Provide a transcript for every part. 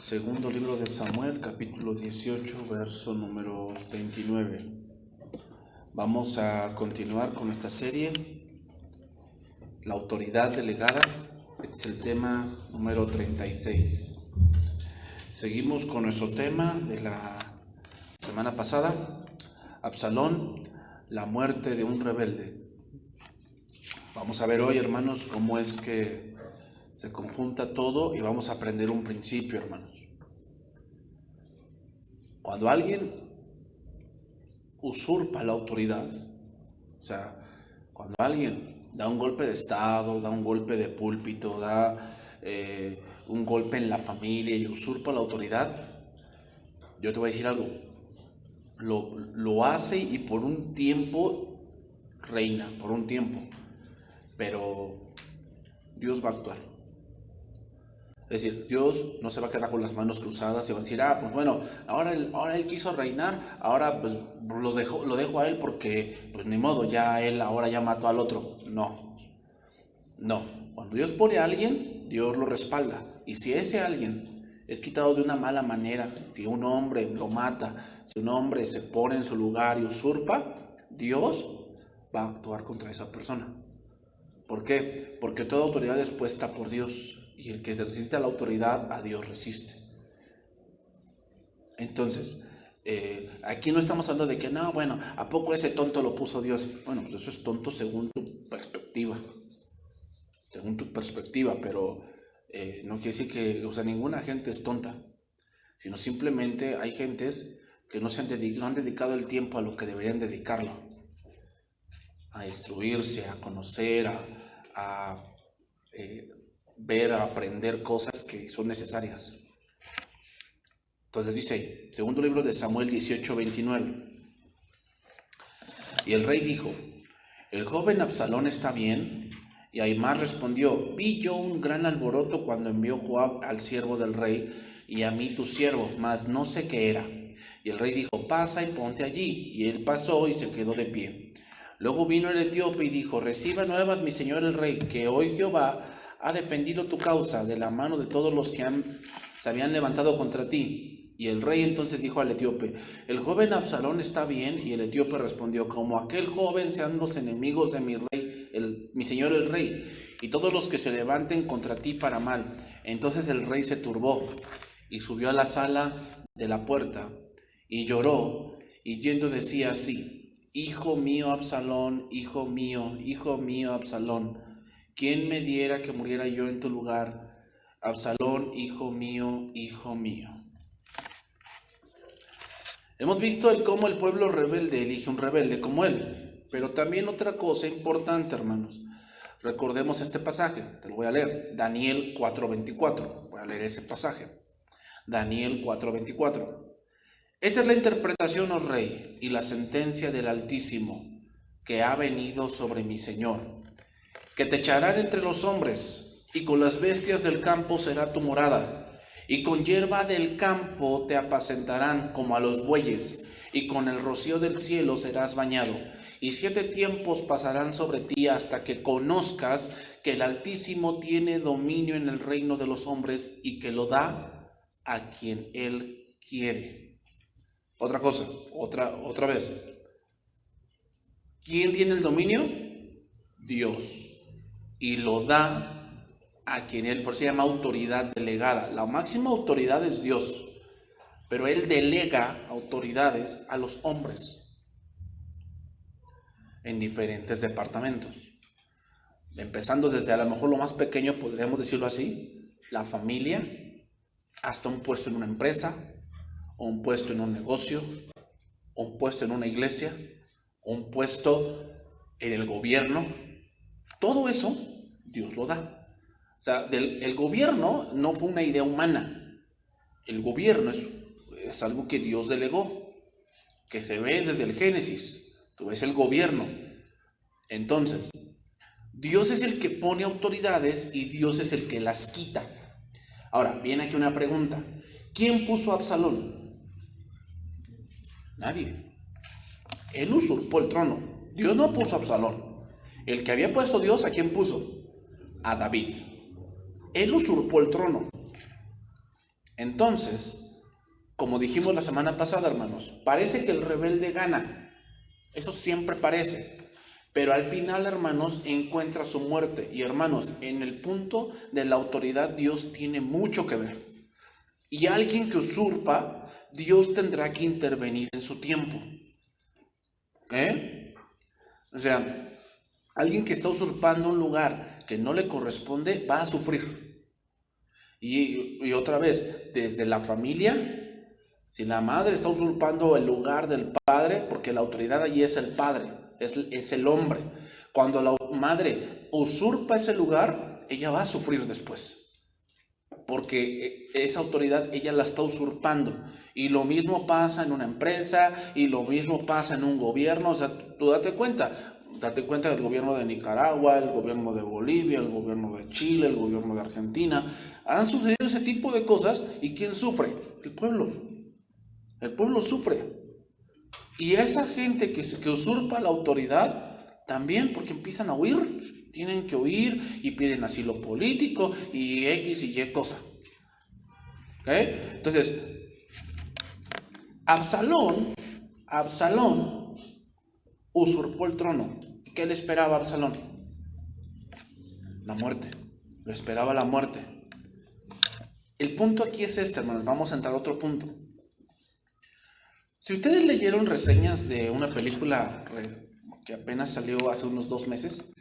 Segundo libro de Samuel, capítulo 18, verso número 29. Vamos a continuar con esta serie, la autoridad delegada. Este es el tema número 36. Seguimos con nuestro tema de la semana pasada, Absalón, la muerte de un rebelde. Vamos a ver hoy, hermanos, cómo es que se conjunta todo y vamos a aprender un principio, hermanos. Cuando alguien usurpa la autoridad, o sea, cuando alguien da un golpe de estado, da un golpe de púlpito, da un golpe en la familia y usurpa la autoridad, yo te voy a decir algo, lo hace y por un tiempo reina, por un tiempo, pero Dios va a actuar. Es decir, Dios no se va a quedar con las manos cruzadas y va a decir, pues bueno, ahora él quiso reinar, ahora pues lo dejo a él porque pues ni modo, ya él ahora ya mató al otro. No. Cuando Dios pone a alguien, Dios lo respalda. Y si ese alguien es quitado de una mala manera, si un hombre lo mata, si un hombre se pone en su lugar y usurpa, Dios va a actuar contra esa persona. ¿Por qué? Porque toda autoridad es puesta por Dios. Y el que se resiste a la autoridad, a Dios resiste. Entonces, aquí no estamos hablando de que, no, bueno, ¿a poco ese tonto lo puso Dios? Bueno, pues eso es tonto según tu perspectiva. Pero no quiere decir que, ninguna gente es tonta. Sino simplemente hay gentes que no han dedicado el tiempo a lo que deberían dedicarlo. A instruirse, a conocer, a ver, a aprender cosas que son necesarias. Entonces dice, segundo libro de Samuel 18:29. Y el rey dijo, ¿el joven Absalón está bien? Y Aimar respondió, vi yo un gran alboroto cuando envió Joab al siervo del rey y a mí tu siervo, mas no sé qué era. Y el rey dijo, pasa y ponte allí. Y él pasó y se quedó de pie. Luego vino el etíope y dijo, reciba nuevas mi señor el rey, que hoy Jehová ha defendido tu causa de la mano de todos los que se habían levantado contra ti. Y el rey entonces dijo al etíope, ¿el joven Absalón está bien? Y el etíope respondió, como aquel joven sean los enemigos de mi rey, mi señor el rey, y todos los que se levanten contra ti para mal. Entonces el rey se turbó y subió a la sala de la puerta y lloró, y yendo decía así, hijo mío Absalón, hijo mío Absalón, ¿quién me diera que muriera yo en tu lugar? Absalón, hijo mío, hijo mío. Hemos visto cómo el pueblo rebelde elige un rebelde como él. Pero también otra cosa importante, hermanos. Recordemos este pasaje, te lo voy a leer. Daniel 4:24. Voy a leer ese pasaje. Daniel 4:24. Esta es la interpretación, oh rey, y la sentencia del Altísimo, que ha venido sobre mi Señor, que te echará de entre los hombres, y con las bestias del campo será tu morada, y con hierba del campo te apacentarán como a los bueyes, y con el rocío del cielo serás bañado, y 7 tiempos pasarán sobre ti hasta que conozcas que el Altísimo tiene dominio en el reino de los hombres y que lo da a quien Él quiere. Otra cosa, otra vez. ¿Quién tiene el dominio? Dios. Y lo da a quien Él, por eso se llama autoridad delegada. La máxima autoridad es Dios, pero Él delega autoridades a los hombres en diferentes departamentos. Empezando desde a lo mejor lo más pequeño, podríamos decirlo así, la familia, hasta un puesto en una empresa, o un puesto en un negocio, o un puesto en una iglesia, o un puesto en el gobierno. Todo eso Dios lo da. O sea, el gobierno no fue una idea humana. El gobierno es algo que Dios delegó, que se ve desde el Génesis. Tú ves el gobierno. Entonces, Dios es el que pone autoridades y Dios es el que las quita. Ahora, viene aquí una pregunta. ¿Quién puso a Absalón? Nadie. Él usurpó el trono. Dios no puso a Absalón. El que había puesto Dios, ¿a quién puso? A David. Él usurpó el trono. Entonces, como dijimos la semana pasada, hermanos, parece que el rebelde gana. Eso siempre parece. Pero al final, hermanos, encuentra su muerte. Y hermanos, en el punto de la autoridad, Dios tiene mucho que ver. Y alguien que usurpa, Dios tendrá que intervenir en su tiempo. O sea, alguien que está usurpando un lugar que no le corresponde va a sufrir. Y otra vez, desde la familia, si la madre está usurpando el lugar del padre, porque la autoridad allí es el padre, es el hombre. Cuando la madre usurpa ese lugar, ella va a sufrir después, porque esa autoridad ella la está usurpando. Y lo mismo pasa en una empresa, y lo mismo pasa en un gobierno. O sea, tú date cuenta del gobierno de Nicaragua, el gobierno de Bolivia, el gobierno de Chile, el gobierno de Argentina. Han sucedido ese tipo de cosas, ¿y quién sufre? El pueblo. El pueblo sufre. Y esa gente que usurpa la autoridad, también porque empiezan a huir, tienen que huir y piden asilo político y X y Y cosa. Entonces, Absalón usurpó el trono. ¿Qué le esperaba a Absalón? La muerte. Le esperaba la muerte. El punto aquí es este, hermanos. Vamos a entrar a otro punto. Si ustedes leyeron reseñas de una película que apenas salió hace unos 2 meses,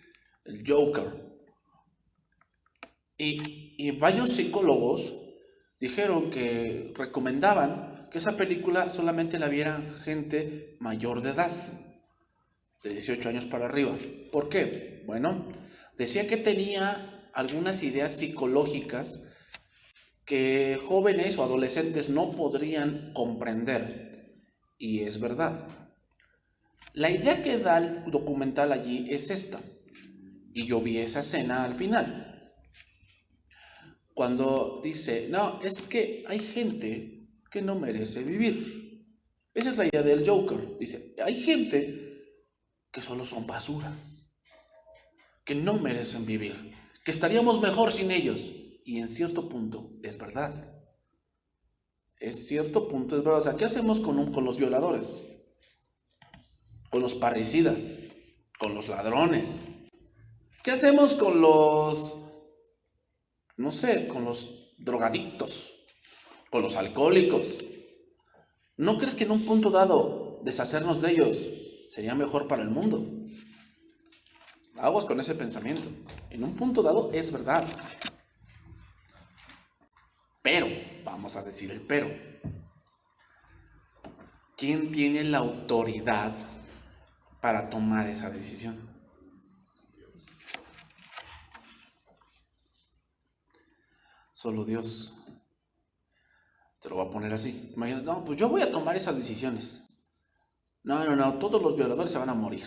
el Joker, y varios psicólogos dijeron que recomendaban que esa película solamente la vieran gente mayor de edad, de 18 años para arriba. ¿Por qué? Bueno, decía que tenía algunas ideas psicológicas que jóvenes o adolescentes no podrían comprender. Y es verdad. La idea que da el documental allí es esta. Y yo vi esa escena al final. Cuando dice, no, es que hay gente que no merece vivir. Esa es la idea del Joker. Dice, hay gente que solo son basura, que no merecen vivir, que estaríamos mejor sin ellos. Y en cierto punto es verdad. Es cierto punto es verdad. O sea, ¿qué hacemos con los violadores? Con los parricidas, con los ladrones. ¿Qué hacemos con los, no sé, con los drogadictos, con los alcohólicos? ¿No crees que en un punto dado deshacernos de ellos sería mejor para el mundo? Aguas con ese pensamiento. En un punto dado es verdad. Pero, vamos a decir el pero. ¿Quién tiene la autoridad para tomar esa decisión? Solo Dios. Te lo voy a poner así. Imagínate, no, pues yo voy a tomar esas decisiones. No, todos los violadores se van a morir.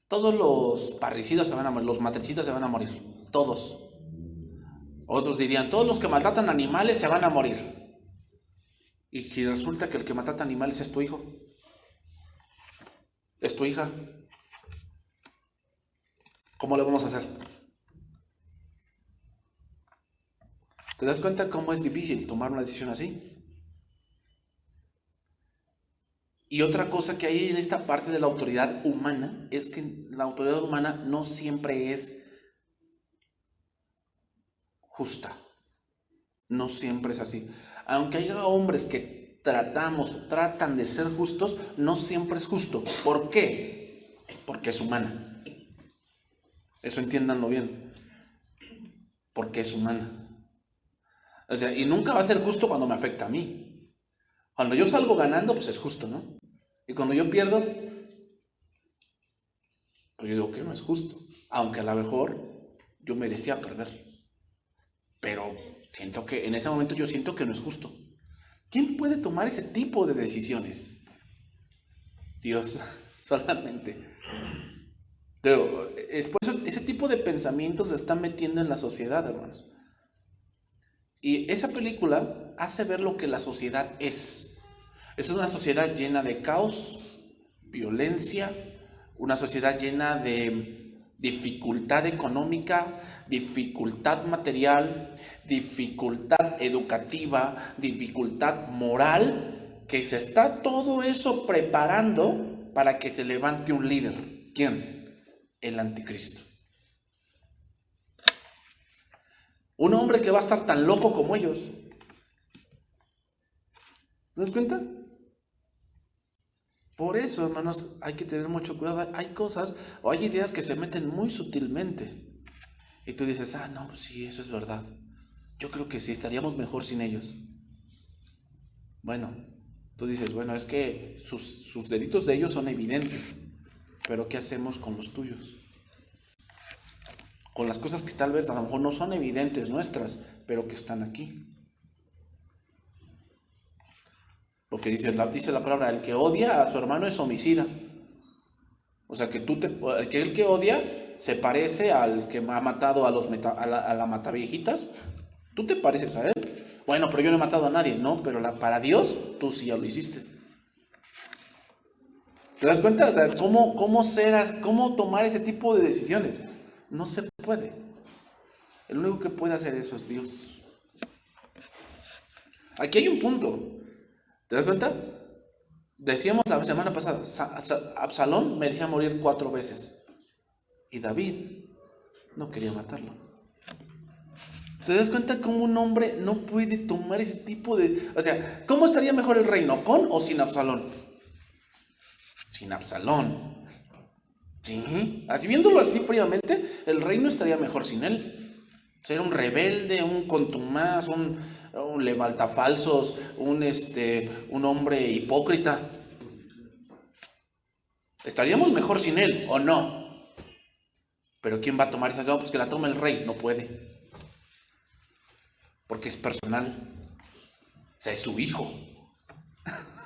Todos los parricidas se van a morir, los matricidas se van a morir. Todos. Otros dirían, todos los que maltratan animales se van a morir. Y si resulta que el que maltrata animales es tu hijo, es tu hija, ¿cómo le vamos a hacer? ¿Te das cuenta cómo es difícil tomar una decisión así? Y otra cosa que hay en esta parte de la autoridad humana es que la autoridad humana no siempre es justa. No siempre es así. Aunque haya hombres que tratan de ser justos, no siempre es justo. ¿Por qué? Porque es humana. Eso entiéndanlo bien. Porque es humana. O sea, y nunca va a ser justo cuando me afecta a mí. Cuando yo salgo ganando, pues es justo, ¿no? Y cuando yo pierdo, pues yo digo que no es justo. Aunque a lo mejor yo merecía perder. Pero siento que en ese momento yo siento que no es justo. ¿Quién puede tomar ese tipo de decisiones? Dios, solamente. Pero es por eso ese tipo de pensamientos se están metiendo en la sociedad, hermanos. Y esa película hace ver lo que la sociedad es. Es una sociedad llena de caos, violencia, una sociedad llena de dificultad económica, dificultad material, dificultad educativa, dificultad moral, que se está todo eso preparando para que se levante un líder. ¿Quién? El anticristo. Un hombre que va a estar tan loco como ellos. ¿Te das cuenta? Por eso, hermanos, hay que tener mucho cuidado. Hay cosas o hay ideas que se meten muy sutilmente. Y tú dices, no, pues sí, eso es verdad. Yo creo que sí, estaríamos mejor sin ellos. Bueno, tú dices, bueno, es que sus delitos de ellos son evidentes. Pero ¿qué hacemos con los tuyos? Con las cosas que tal vez a lo mejor no son evidentes nuestras, pero que están aquí. Porque dice la palabra, el que odia a su hermano es homicida. O sea, que el que odia se parece al que ha matado a la mataviejitas. Tú te pareces a él. Bueno, pero yo no he matado a nadie. No, pero para Dios, tú sí ya lo hiciste. ¿Te das cuenta? O sea, ¿cómo tomar ese tipo de decisiones? No se puede. El único que puede hacer eso es Dios. Aquí hay un punto. ¿Te das cuenta? Decíamos la semana pasada, Absalón merecía morir 4 veces. Y David no quería matarlo. ¿Te das cuenta cómo un hombre no puede tomar ese tipo de... O sea, ¿cómo estaría mejor el reino? ¿Con o sin Absalón? Sin Absalón. ¿Sí? Así viéndolo así fríamente, el reino estaría mejor sin él. Ser un rebelde, un contumaz, un levantafalsos, un hombre hipócrita. ¿Estaríamos mejor sin él o no? Pero ¿quién va a tomar esa? No, pues que la tome el rey. No puede. Porque es personal. O sea, es su hijo.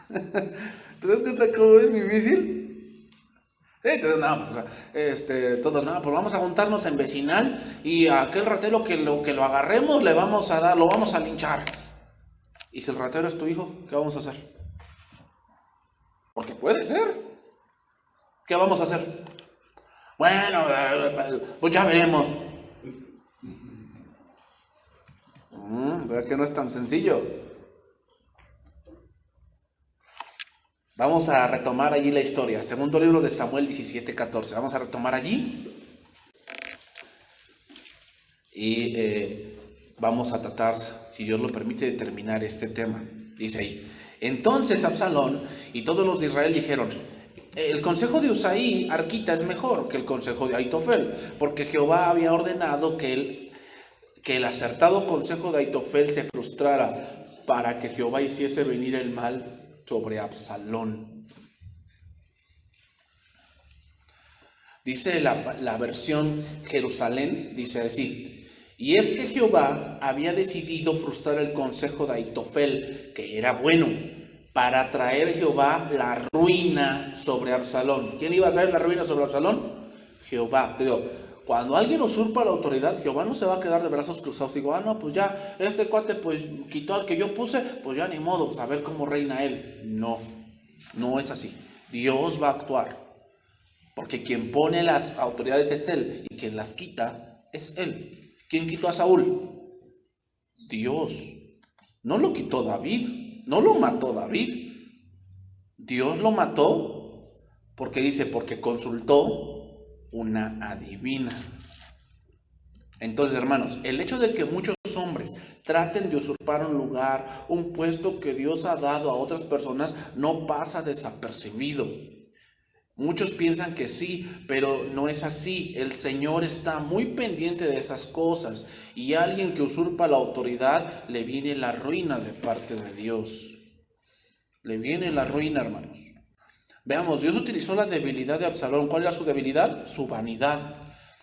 ¿Te das cuenta cómo es difícil? Entonces, todos, pues vamos a juntarnos en vecinal y a aquel ratero que lo agarremos lo vamos a linchar. Y si el ratero es tu hijo, ¿qué vamos a hacer? Porque puede ser. ¿Qué vamos a hacer? Bueno, pues ya veremos. ¿Verdad que no es tan sencillo? Vamos a retomar allí la historia. Segundo libro de Samuel 17:14. Vamos a retomar allí. Y vamos a tratar, si Dios lo permite, de terminar este tema. Dice ahí: entonces Absalón y todos los de Israel dijeron: el consejo de Usaí, arquita, es mejor que el consejo de Aitofel, porque Jehová había ordenado que el acertado consejo de Aitofel se frustrara, para que Jehová hiciese venir el mal sobre Absalón. Dice la versión Jerusalén, dice así: y es que Jehová había decidido frustrar el consejo de Aitofel, que era bueno, para traer Jehová la ruina sobre Absalón. ¿Quién iba a traer la ruina sobre Absalón? Jehová. Cuando alguien usurpa la autoridad, Jehová no se va a quedar de brazos cruzados. Digo, no, pues ya, este cuate pues quitó al que yo puse, pues ya ni modo, pues a ver cómo reina él. No, no es así. Dios va a actuar, porque quien pone las autoridades es Él, y quien las quita es Él. ¿Quién quitó a Saúl? Dios. No lo quitó David, no lo mató David. Dios lo mató porque consultó una adivina. Entonces, hermanos, el hecho de que muchos hombres traten de usurpar un lugar, un puesto que Dios ha dado a otras personas, no pasa desapercibido. Muchos piensan que sí, pero no es así. El Señor está muy pendiente de esas cosas, y a alguien que usurpa la autoridad le viene la ruina de parte de Dios. Le viene la ruina, hermanos. Veamos, Dios utilizó la debilidad de Absalón. ¿Cuál era su debilidad? Su vanidad.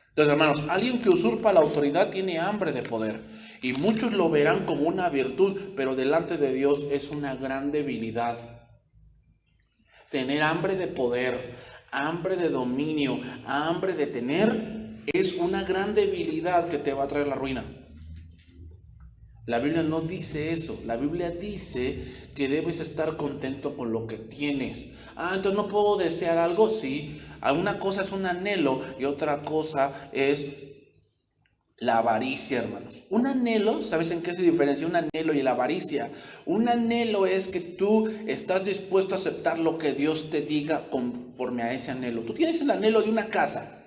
Entonces, hermanos, alguien que usurpa la autoridad tiene hambre de poder, y muchos lo verán como una virtud, pero delante de Dios es una gran debilidad. Tener hambre de poder, hambre de dominio, hambre de tener, es una gran debilidad que te va a traer la ruina. La Biblia no dice eso. La Biblia dice que debes estar contento con lo que tienes. Entonces no puedo desear algo. Sí, Una cosa es un anhelo y otra cosa es la avaricia, hermanos. Un anhelo, ¿sabes en qué se diferencia un anhelo y la avaricia? Un anhelo es que tú estás dispuesto a aceptar lo que Dios te diga conforme a ese anhelo. Tú tienes el anhelo de una casa.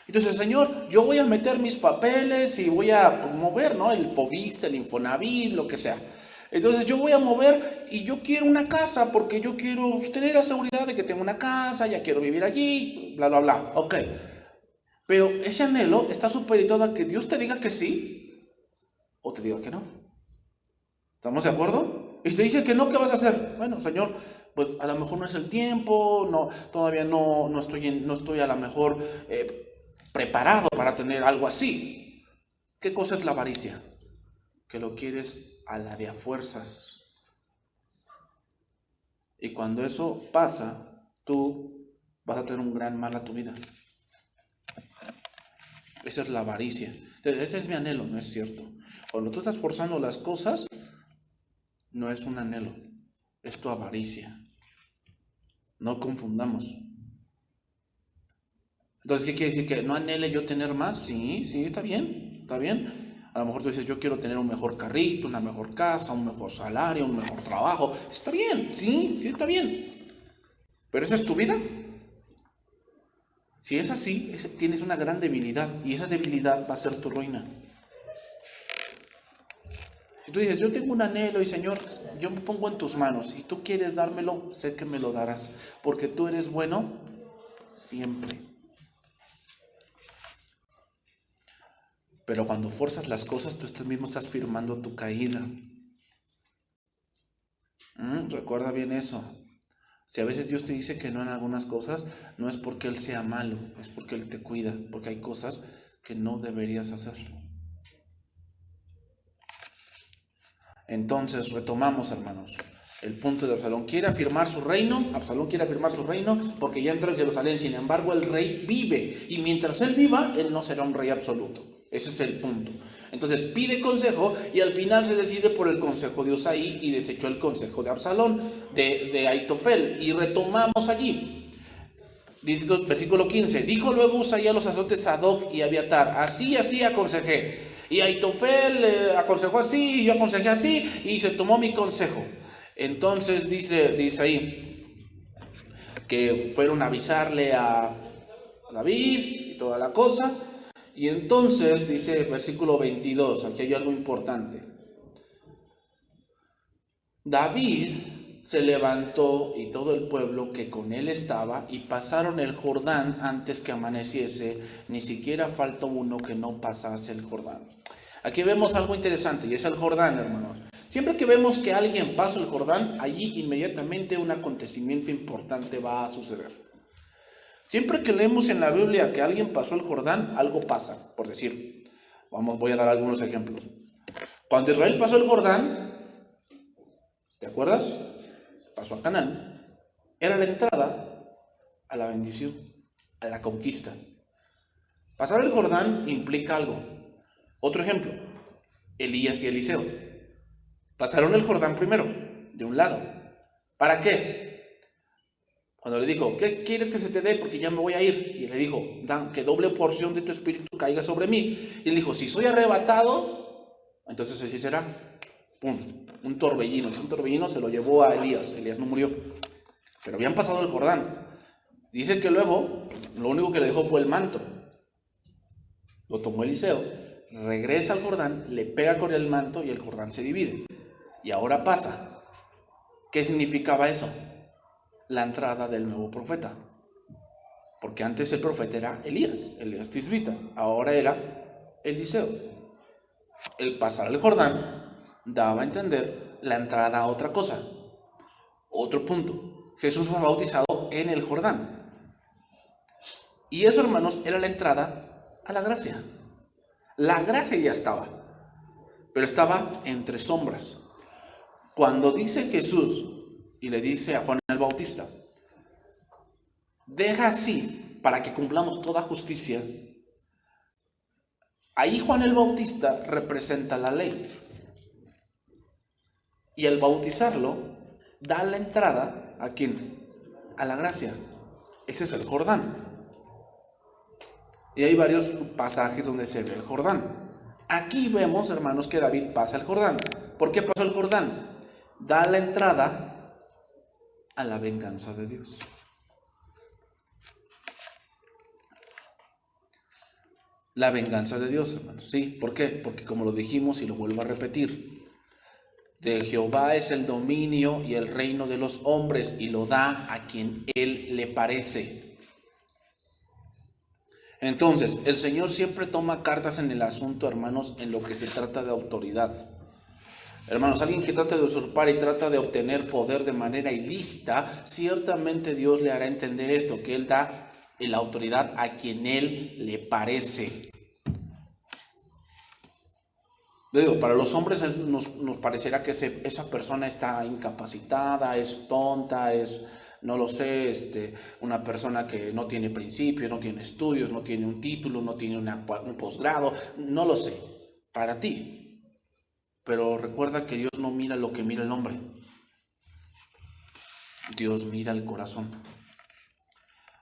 Entonces, Señor, yo voy a meter mis papeles y voy a mover, ¿no? El Foviste, el Infonavit, lo que sea. Entonces yo voy a mover y yo quiero una casa porque yo quiero tener la seguridad de que tengo una casa, ya quiero vivir allí, bla, bla, bla. Ok. Pero ese anhelo está supeditado a que Dios te diga que sí o te diga que no. ¿Estamos de acuerdo? Y te dice que no, ¿qué vas a hacer? Bueno, Señor, pues a lo mejor no es el tiempo, no, todavía no estoy a lo mejor preparado para tener algo así. ¿Qué cosa es la avaricia? Que lo quieres a la de a fuerzas. Y cuando eso pasa, tú vas a tener un gran mal a tu vida. Esa es la avaricia. Entonces, ese es mi anhelo, no es cierto. Cuando tú estás forzando las cosas, no es un anhelo, es tu avaricia. No confundamos. Entonces, ¿qué quiere decir? ¿Que no anhele yo tener más? Sí, está bien, está bien. A lo mejor tú dices, yo quiero tener un mejor carrito, una mejor casa, un mejor salario, un mejor trabajo. Está bien, sí está bien. ¿Pero esa es tu vida? Si es así, tienes una gran debilidad y esa debilidad va a ser tu ruina. Si tú dices, yo tengo un anhelo y Señor, yo me pongo en tus manos. Si tú quieres dármelo, sé que me lo darás, porque tú eres bueno siempre. Pero cuando forzas las cosas, tú mismo estás firmando tu caída. Recuerda bien eso. Si a veces Dios te dice que no en algunas cosas, no es porque Él sea malo, es porque Él te cuida, porque hay cosas que no deberías hacer. Entonces, retomamos, hermanos, el punto de Absalón. Quiere afirmar su reino, Absalón quiere afirmar su reino porque ya entró en Jerusalén. Sin embargo, el rey vive y mientras él viva, él no será un rey absoluto. Ese es el punto. Entonces pide consejo y al final se decide por el consejo de Usaí y desechó el consejo de Absalón, de Aitofel. Y retomamos allí. Versículo 15. Dijo luego Usaí a los sacerdotes Sadoc y Abiatar: así aconsejé. Y Aitofel aconsejó así, y yo aconsejé así, y se tomó mi consejo. Entonces dice ahí que fueron a avisarle a David y toda la cosa. Y entonces dice versículo 22, aquí hay algo importante. David se levantó y todo el pueblo que con él estaba y pasaron el Jordán antes que amaneciese, ni siquiera faltó uno que no pasase el Jordán. Aquí vemos algo interesante y es el Jordán, hermanos. Siempre que vemos que alguien pasa el Jordán, allí inmediatamente un acontecimiento importante va a suceder. Siempre que leemos en la Biblia que alguien pasó el Jordán, algo pasa. Por decir, voy a dar algunos ejemplos. Cuando Israel pasó el Jordán, ¿te acuerdas? Pasó a Canaán. Era la entrada a la bendición, a la conquista. Pasar el Jordán implica algo. Otro ejemplo, Elías y Eliseo. Pasaron el Jordán primero, de un lado. ¿Para qué? Cuando le dijo, ¿qué quieres que se te dé? Porque ya me voy a ir. Y le dijo, Dan, que doble porción de tu espíritu caiga sobre mí. Y le dijo, si soy arrebatado, entonces así será. ¡Pum! Un torbellino. Ese torbellino se lo llevó a Elías. Elías no murió. Pero habían pasado el Jordán. Dice que luego, lo único que le dejó fue el manto. Lo tomó Eliseo, regresa al Jordán, le pega con el manto y el Jordán se divide. Y ahora pasa. ¿Qué significaba eso? La entrada del nuevo profeta. Porque antes el profeta era Elías Tisbita, ahora era Eliseo. El pasar al Jordán daba a entender la entrada a otra cosa. Otro punto, Jesús fue bautizado en el Jordán. Y eso, hermanos, era la entrada a la gracia. La gracia ya estaba, pero estaba entre sombras. Cuando dice Jesús y le dice a Juan el Bautista, deja así para que cumplamos toda justicia, ahí Juan el Bautista representa la ley. Y al bautizarlo, da la entrada ¿a quién? A la gracia. Ese es el Jordán. Y hay varios pasajes donde se ve el Jordán. Aquí vemos, hermanos, que David pasa el Jordán. ¿Por qué pasó el Jordán? Da la entrada a la venganza de Dios. La venganza de Dios, hermanos. Sí, ¿por qué? Porque como lo dijimos y lo vuelvo a repetir, de Jehová es el dominio y el reino de los hombres y lo da a quien él le parece. Entonces, el Señor siempre toma cartas en el asunto, hermanos, en lo que se trata de autoridad. Hermanos, alguien que trata de usurpar y trata de obtener poder de manera ilícita, ciertamente Dios le hará entender esto, que Él da la autoridad a quien Él le parece. Digo, para los hombres nos parecerá que esa persona está incapacitada, es tonta, es, no lo sé, una persona que no tiene principios, no tiene estudios, no tiene un título, no tiene un posgrado, no lo sé, para ti. Pero recuerda que Dios no mira lo que mira el hombre. Dios mira el corazón.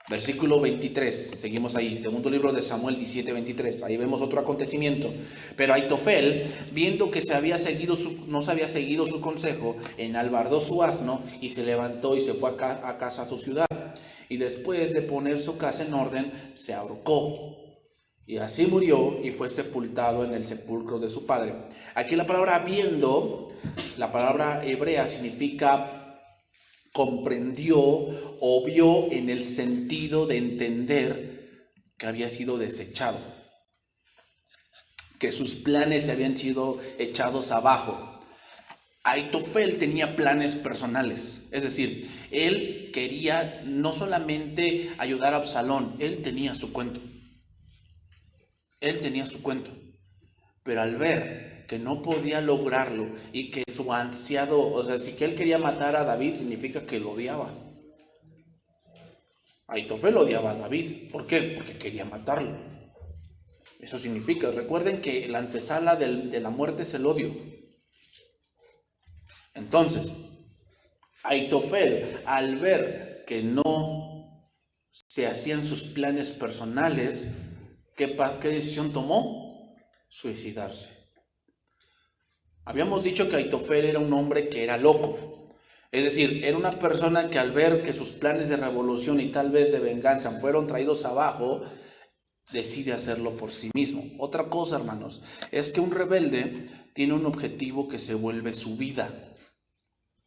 Versículo 23, seguimos ahí, segundo libro de Samuel 17:23, ahí vemos otro acontecimiento. Pero Aitofel, viendo que no se había seguido su consejo, enalbardó su asno y se levantó y se fue a casa a su ciudad. Y después de poner su casa en orden, se ahorcó. Y así murió y fue sepultado en el sepulcro de su padre. Aquí la palabra viendo, la palabra hebrea significa comprendió o vio en el sentido de entender que había sido desechado, que sus planes se habían sido echados abajo. Aitofel tenía planes personales, es decir, él quería no solamente ayudar a Absalón, él tenía su cuento. Él tenía su cuento, pero al ver que no podía lograrlo y que su ansiado, o sea, si que él quería matar a David, significa que lo odiaba. Aitofel odiaba a David. ¿Por qué? Porque quería matarlo. Eso significa, recuerden que la antesala de la muerte es el odio. Entonces, Aitofel, al ver que no se hacían sus planes personales, ¿qué decisión tomó? Suicidarse. Habíamos dicho que Aitofel era un hombre que era loco. Es decir, era una persona que al ver que sus planes de revolución y tal vez de venganza fueron traídos abajo, decide hacerlo por sí mismo. Otra cosa, hermanos, es que un rebelde tiene un objetivo que se vuelve su vida.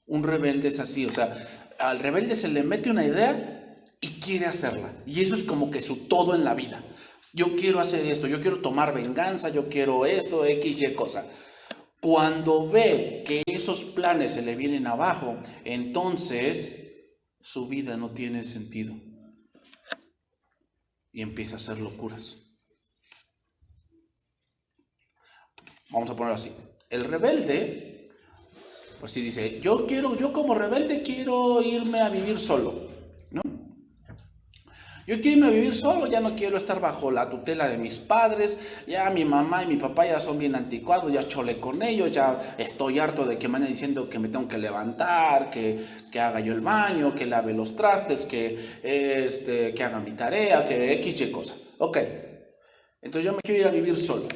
Un rebelde es así, o sea, al rebelde se le mete una idea y quiere hacerla. Y eso es como que su todo en la vida. Yo quiero hacer esto, yo quiero tomar venganza, yo quiero esto, X, Y cosa. Cuando ve que esos planes se le vienen abajo, entonces su vida no tiene sentido y empieza a hacer locuras. Vamos a ponerlo así. El rebelde, pues sí dice, yo como rebelde quiero irme a vivir solo, ¿no? Yo quiero irme a vivir solo, ya no quiero estar bajo la tutela de mis padres, ya mi mamá y mi papá ya son bien anticuados, ya chole con ellos, ya estoy harto de que me anden diciendo que me tengo que levantar, que haga yo el baño, que lave los trastes, que haga mi tarea, que X, Y cosa. Ok, entonces yo me quiero ir a vivir solo.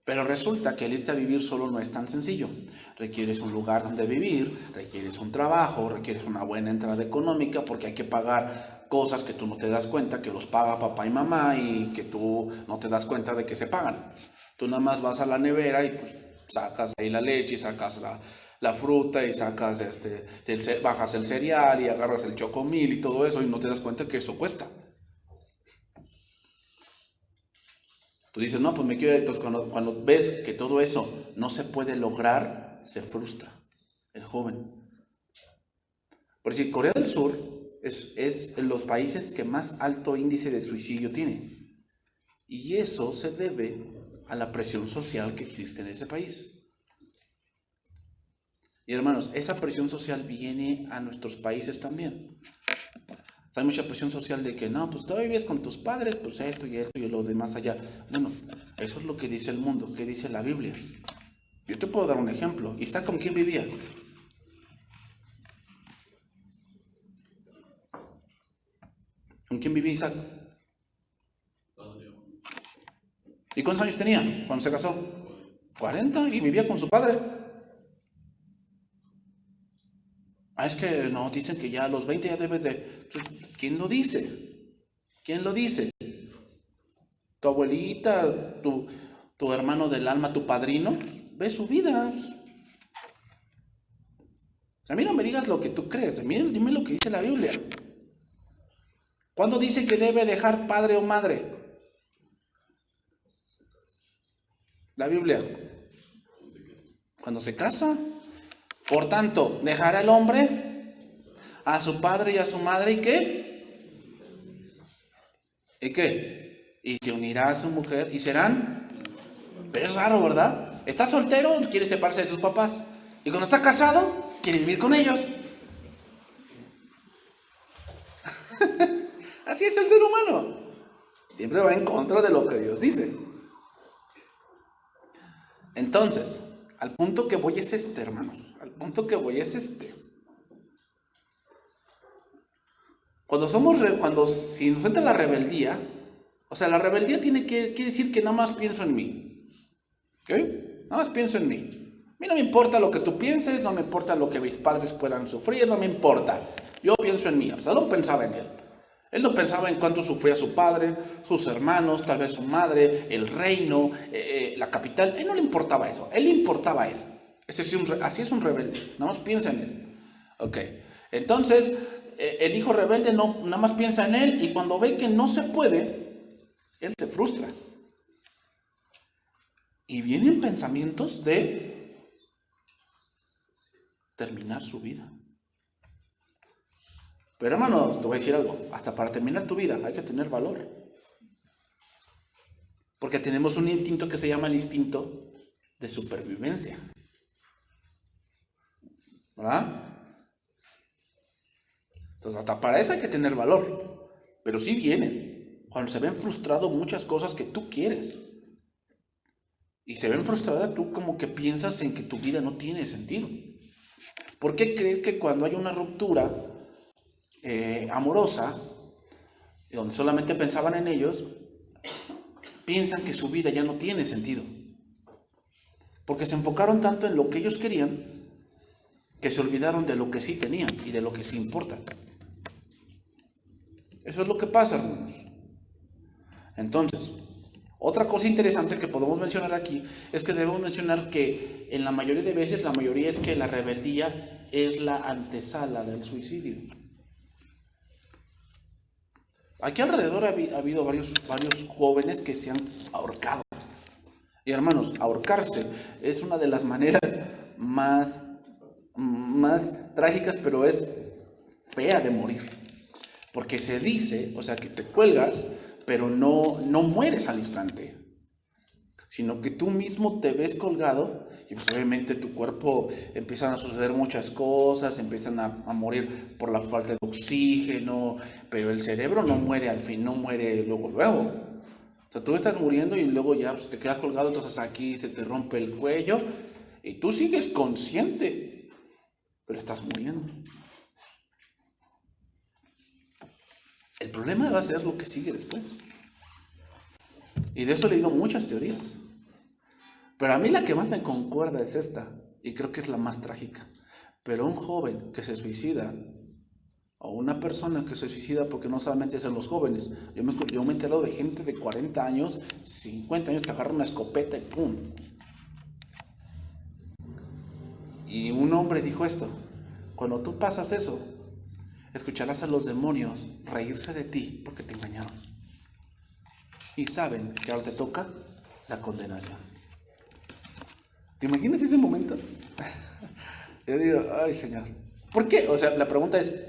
Pero resulta que el irte a vivir solo no es tan sencillo. Requieres un lugar donde vivir, requieres un trabajo, requieres una buena entrada económica porque hay que pagar cosas que tú no te das cuenta, que los paga papá y mamá y que tú no te das cuenta de que se pagan. Tú nada más vas a la nevera y pues sacas ahí la leche y sacas la fruta y sacas bajas el cereal y agarras el chocomil y todo eso y no te das cuenta que eso cuesta. Tú dices, no, pues me quiero. Entonces, cuando ves que todo eso no se puede lograr, se frustra el joven. Por decir, Corea del Sur es los países que más alto índice de suicidio tiene. Y eso se debe a la presión social que existe en ese país. Y hermanos, esa presión social viene a nuestros países también. Hay mucha presión social de que no, pues todavía vives con tus padres, pues esto y lo demás allá. Bueno, eso es lo que dice el mundo, ¿qué dice la Biblia? Yo te puedo dar un ejemplo. ¿Isaac con quién vivía? ¿Con quién vivía Isaac? ¿Y cuántos años tenía cuando se casó? 40 y vivía con su padre. Es que no, dicen que ya a los 20 ya debes de... ¿Quién lo dice? ¿Quién lo dice? ¿Tu abuelita, tu hermano del alma, tu padrino? Ve su vida. A mí no me digas lo que tú crees, dime lo que dice la Biblia. ¿Cuándo dice que debe dejar padre o madre? La Biblia. Cuando se casa. Por tanto, dejará el hombre a su padre y a su madre, ¿y qué? ¿Y qué? Y se unirá a su mujer y serán. Pero es raro, ¿verdad? Está soltero, quiere separarse de sus papás. Y cuando está casado, quiere vivir con ellos. Así es el ser humano. Siempre va en contra de lo que Dios dice. Entonces, al punto que voy es este, hermanos. Al punto que voy es este. Si nos entra la rebeldía, o sea, la rebeldía quiere decir que nada más pienso en mí. ¿Ok? Nada más pienso en mí. A mí no me importa lo que tú pienses, no me importa lo que mis padres puedan sufrir, no me importa. Yo pienso en mí. O sea, no pensaba en él. Él no pensaba en cuánto sufría su padre, sus hermanos, tal vez su madre, el reino, la capital. A él no le importaba eso. Él le importaba a él. Así es un rebelde. Nada más piensa en él. Ok. Entonces, el hijo rebelde nada más piensa en él y cuando ve que no se puede, él se frustra. Y vienen pensamientos de terminar su vida. Pero hermanos, te voy a decir algo. Hasta para terminar tu vida hay que tener valor. Porque tenemos un instinto que se llama el instinto de supervivencia. ¿Verdad? Entonces, hasta para eso hay que tener valor. Pero sí vienen. Cuando se ven frustrados muchas cosas que tú quieres. Y se ven frustradas, tú como que piensas en que tu vida no tiene sentido. ¿Por qué crees que cuando hay una ruptura amorosa, donde solamente pensaban en ellos, piensan que su vida ya no tiene sentido? Porque se enfocaron tanto en lo que ellos querían, que se olvidaron de lo que sí tenían y de lo que sí importa. Eso es lo que pasa, hermanos. Entonces, otra cosa interesante que podemos mencionar aquí es que debemos mencionar que en la mayoría de veces, la mayoría es que la rebeldía es la antesala del suicidio. Aquí alrededor ha habido varios jóvenes que se han ahorcado. Y hermanos, ahorcarse es una de las maneras más trágicas, pero es fea de morir. Porque se dice, o sea, que te cuelgas, pero no mueres al instante, sino que tú mismo te ves colgado y pues obviamente tu cuerpo empiezan a suceder muchas cosas, empiezan a morir por la falta de oxígeno, pero el cerebro no muere al fin, no muere luego. O sea, tú estás muriendo y luego ya pues, te quedas colgado, entonces aquí se te rompe el cuello y tú sigues consciente, pero estás muriendo. El problema va a ser lo que sigue después. Y de eso he leído muchas teorías. Pero a mí la que más me concuerda es esta, y creo que es la más trágica. Pero un joven que se suicida, o una persona que se suicida, porque no solamente son los jóvenes. Yo me he enterado de gente de 40 años, 50 años que agarra una escopeta y ¡pum! Y un hombre dijo esto: cuando tú pasas eso, escucharás a los demonios reírse de ti porque te engañaron. Y saben que ahora te toca la condenación. ¿Te imaginas ese momento? Yo digo, ay Señor. ¿Por qué? O sea, la pregunta es,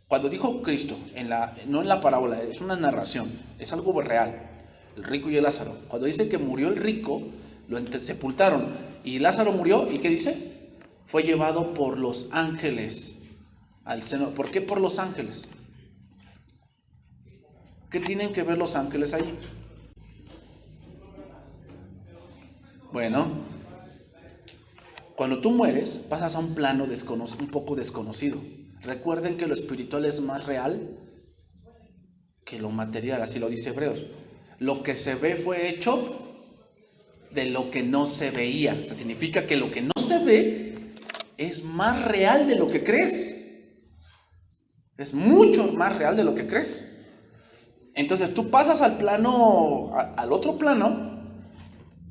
cuando dijo Cristo, no en la parábola, es una narración, es algo real, el rico y el Lázaro. Cuando dice que murió el rico, lo sepultaron, y Lázaro murió, ¿y qué dice? Fue llevado por los ángeles al seno. ¿Por qué por los ángeles? ¿Qué tienen que ver los ángeles ahí? Bueno, cuando tú mueres, pasas a un plano un poco desconocido. Recuerden que lo espiritual es más real que lo material, así lo dice Hebreos. Lo que se ve fue hecho de lo que no se veía. O sea, significa que lo que no se ve es más real de lo que crees. Es mucho más real de lo que crees. Entonces tú pasas al plano, al otro plano,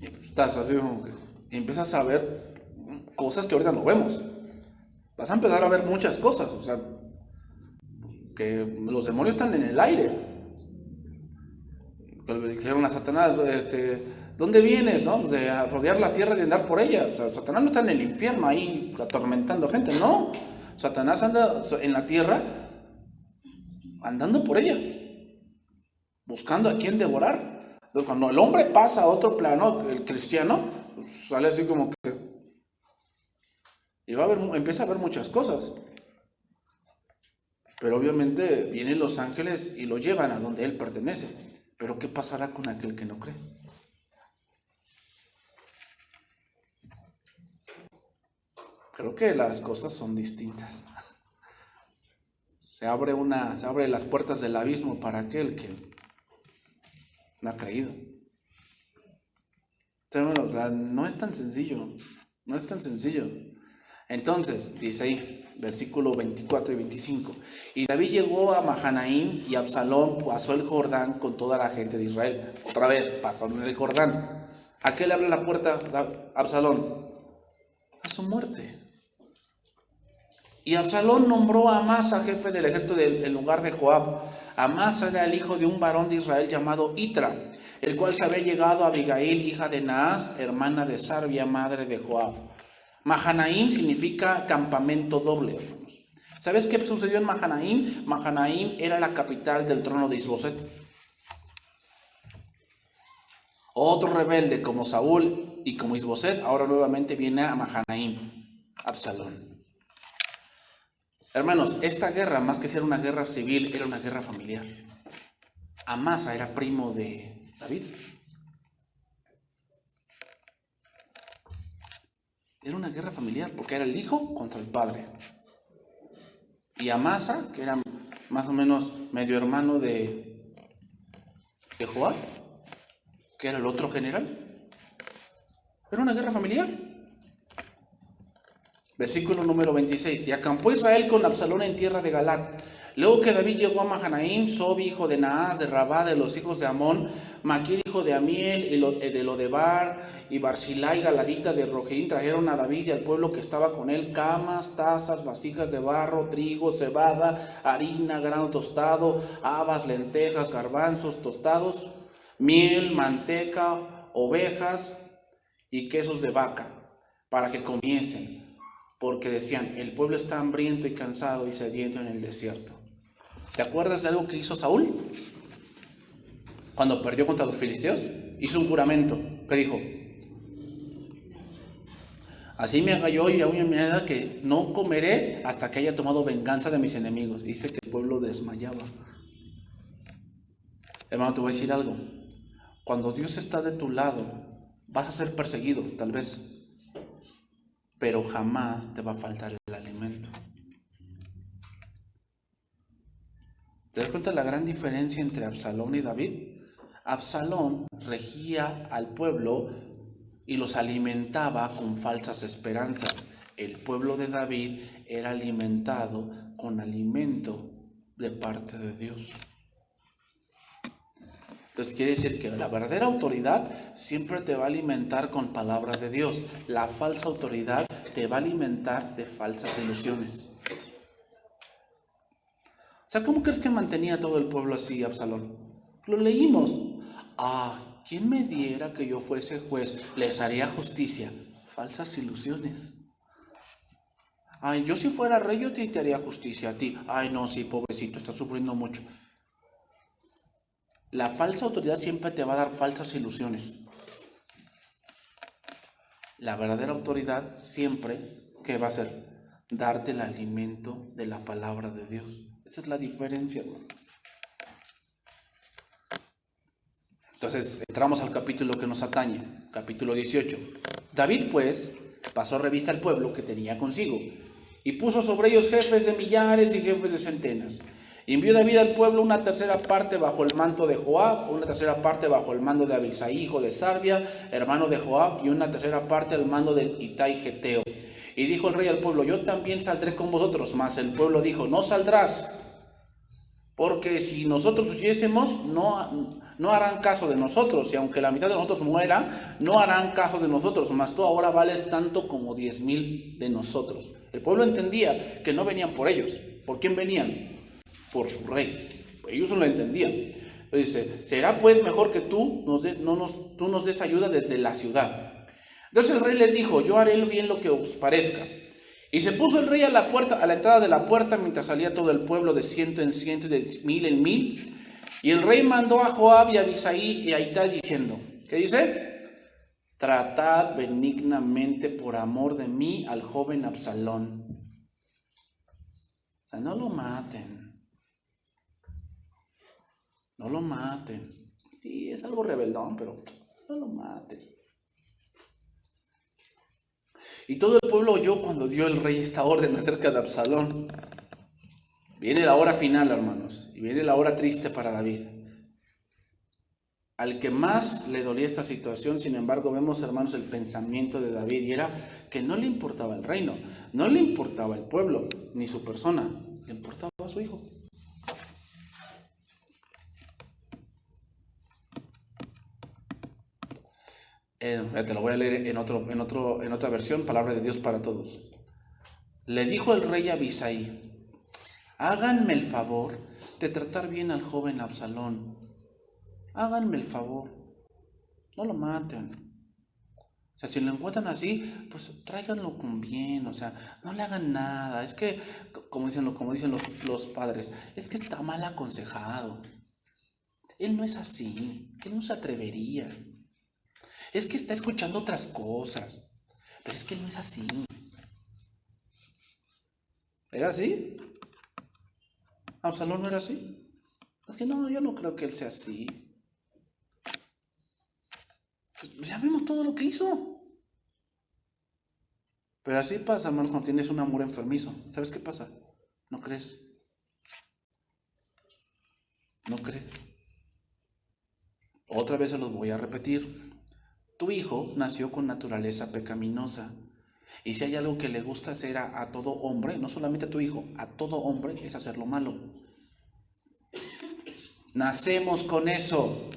y estás así como que empiezas a ver cosas que ahorita no vemos. Vas a empezar a ver muchas cosas, o sea, que los demonios están en el aire. Le dijeron a Satanás, ¿dónde vienes, no? De a rodear la tierra y de andar por ella. O sea, Satanás no está en el infierno ahí atormentando gente, no. Satanás anda en la tierra andando por ella, buscando a quién devorar. Entonces, cuando el hombre pasa a otro plano, el cristiano, pues, sale así como que y empieza a ver muchas cosas. Pero obviamente vienen los ángeles y lo llevan a donde él pertenece. Pero ¿qué pasará con aquel que no cree? Creo que las cosas son distintas. Se abre las puertas del abismo para aquel que no ha creído. O sea, no es tan sencillo. No es tan sencillo. Entonces, dice ahí, versículo 24 y 25. Y David llegó a Mahanaim y Absalón pasó el Jordán con toda la gente de Israel. Otra vez, pasaron el Jordán. ¿A qué le abre la puerta a Absalón? A su muerte. Y Absalón nombró a Amasa jefe del ejército en lugar de Joab. Amasa era el hijo de un varón de Israel llamado Itra, el cual se había llegado a Abigail, hija de Naas, hermana de Sarbia, madre de Joab. Mahanaim significa campamento doble, hermanos. ¿Sabes qué sucedió en Mahanaim? Mahanaim era la capital del trono de Isboset. Otro rebelde como Saúl y como Isboset ahora nuevamente viene a Mahanaim, Absalón. Hermanos, esta guerra, más que ser una guerra civil, era una guerra familiar. Amasa era primo de David. Era una guerra familiar porque era el hijo contra el padre. Y Amasa, que era más o menos medio hermano de Joab, que era el otro general. Era una guerra familiar. Versículo número 26. Y acampó Israel con Absalón en tierra de Galat. Luego que David llegó a Mahanaim, Sobi, hijo de Naas, de Rabá, de los hijos de Amón, Maquir, hijo de Amiel, de Lodebar, y Barzilai, galadita de Rogeín, trajeron a David y al pueblo que estaba con él camas, tazas, vasijas de barro, trigo, cebada, harina, grano tostado, habas, lentejas, garbanzos tostados, miel, manteca, ovejas y quesos de vaca, para que comiesen, porque decían, el pueblo está hambriento y cansado y sediento en el desierto. ¿Te acuerdas de algo que hizo Saúl? Cuando perdió contra los filisteos, hizo un juramento. ¿Qué dijo? Así me haga yo y a mi edad que no comeré hasta que haya tomado venganza de mis enemigos. Dice que el pueblo desmayaba. Hermano, te voy a decir algo. Cuando Dios está de tu lado, vas a ser perseguido, tal vez, pero jamás te va a faltar el alimento. ¿Te das cuenta de la gran diferencia entre Absalón y David? Absalón regía al pueblo y los alimentaba con falsas esperanzas. El pueblo de David era alimentado con alimento de parte de Dios. Entonces quiere decir que la verdadera autoridad siempre te va a alimentar con palabra de Dios. La falsa autoridad te va a alimentar de falsas ilusiones. O sea, ¿cómo crees que mantenía todo el pueblo así, Absalón? Lo leímos. ¿Quién me diera que yo fuese juez? Les haría justicia. Falsas ilusiones. Yo si fuera rey, yo te haría justicia a ti. No, sí, pobrecito, está sufriendo mucho. La falsa autoridad siempre te va a dar falsas ilusiones. La verdadera autoridad siempre, ¿qué va a hacer? Darte el alimento de la palabra de Dios. Esa es la diferencia, hermano. Entonces, entramos al capítulo que nos atañe, capítulo 18. David, pues, pasó revista al pueblo que tenía consigo y puso sobre ellos jefes de millares y jefes de centenas. Envió David al pueblo una tercera parte bajo el manto de Joab, una tercera parte bajo el mando de Abisai, hijo de Sarbia, hermano de Joab, y una tercera parte al mando del Itai Geteo. Y dijo el rey al pueblo: yo también saldré con vosotros. Mas el pueblo dijo: no saldrás, porque si nosotros huyésemos, no harán caso de nosotros, y aunque la mitad de nosotros muera, no harán caso de nosotros, mas tú ahora vales tanto como 10,000 de nosotros. El pueblo entendía que no venían por ellos. ¿Por quién venían? Por su rey. Ellos no lo entendían. Dice: será pues mejor que tú nos des ayuda desde la ciudad. Entonces el rey les dijo: yo haré bien lo que os parezca. Y se puso el rey a la entrada de la puerta, mientras salía todo el pueblo de 100 en 100 y de 1000 en 1000. Y el rey mandó a Joab y a Abisai y a Itai diciendo, ¿qué dice? Tratad benignamente por amor de mí al joven Absalón. O sea, no lo maten. No lo maten. Sí, es algo rebeldón, pero no lo maten. Y todo el pueblo oyó cuando dio el rey esta orden acerca de Absalón. Viene la hora final, hermanos, y viene la hora triste para David. Al que más le dolía esta situación, sin embargo, vemos, hermanos, el pensamiento de David, y era que no le importaba el reino, no le importaba el pueblo, ni su persona, le importaba a su hijo. Te lo voy a leer en otra versión, palabra de Dios para todos. Le dijo el rey a Abisai: háganme el favor de tratar bien al joven Absalón. Háganme el favor, no lo maten. O sea, si lo encuentran así, pues tráiganlo con bien, o sea, no le hagan nada. Es que, como dicen los padres, es que está mal aconsejado. Él no es así, él no se atrevería. Es que está escuchando otras cosas, pero es que él no es así. ¿Era así? ¿Absalón no era así? Es que no, yo no creo que él sea así. Pues ya vimos todo lo que hizo. Pero así pasa, hermano, cuando tienes un amor enfermizo. ¿Sabes qué pasa? No crees. No crees. Otra vez se los voy a repetir. Tu hijo nació con naturaleza pecaminosa. Y si hay algo que le gusta hacer a todo hombre, no solamente a tu hijo, a todo hombre, es hacer lo malo. Nacemos con eso.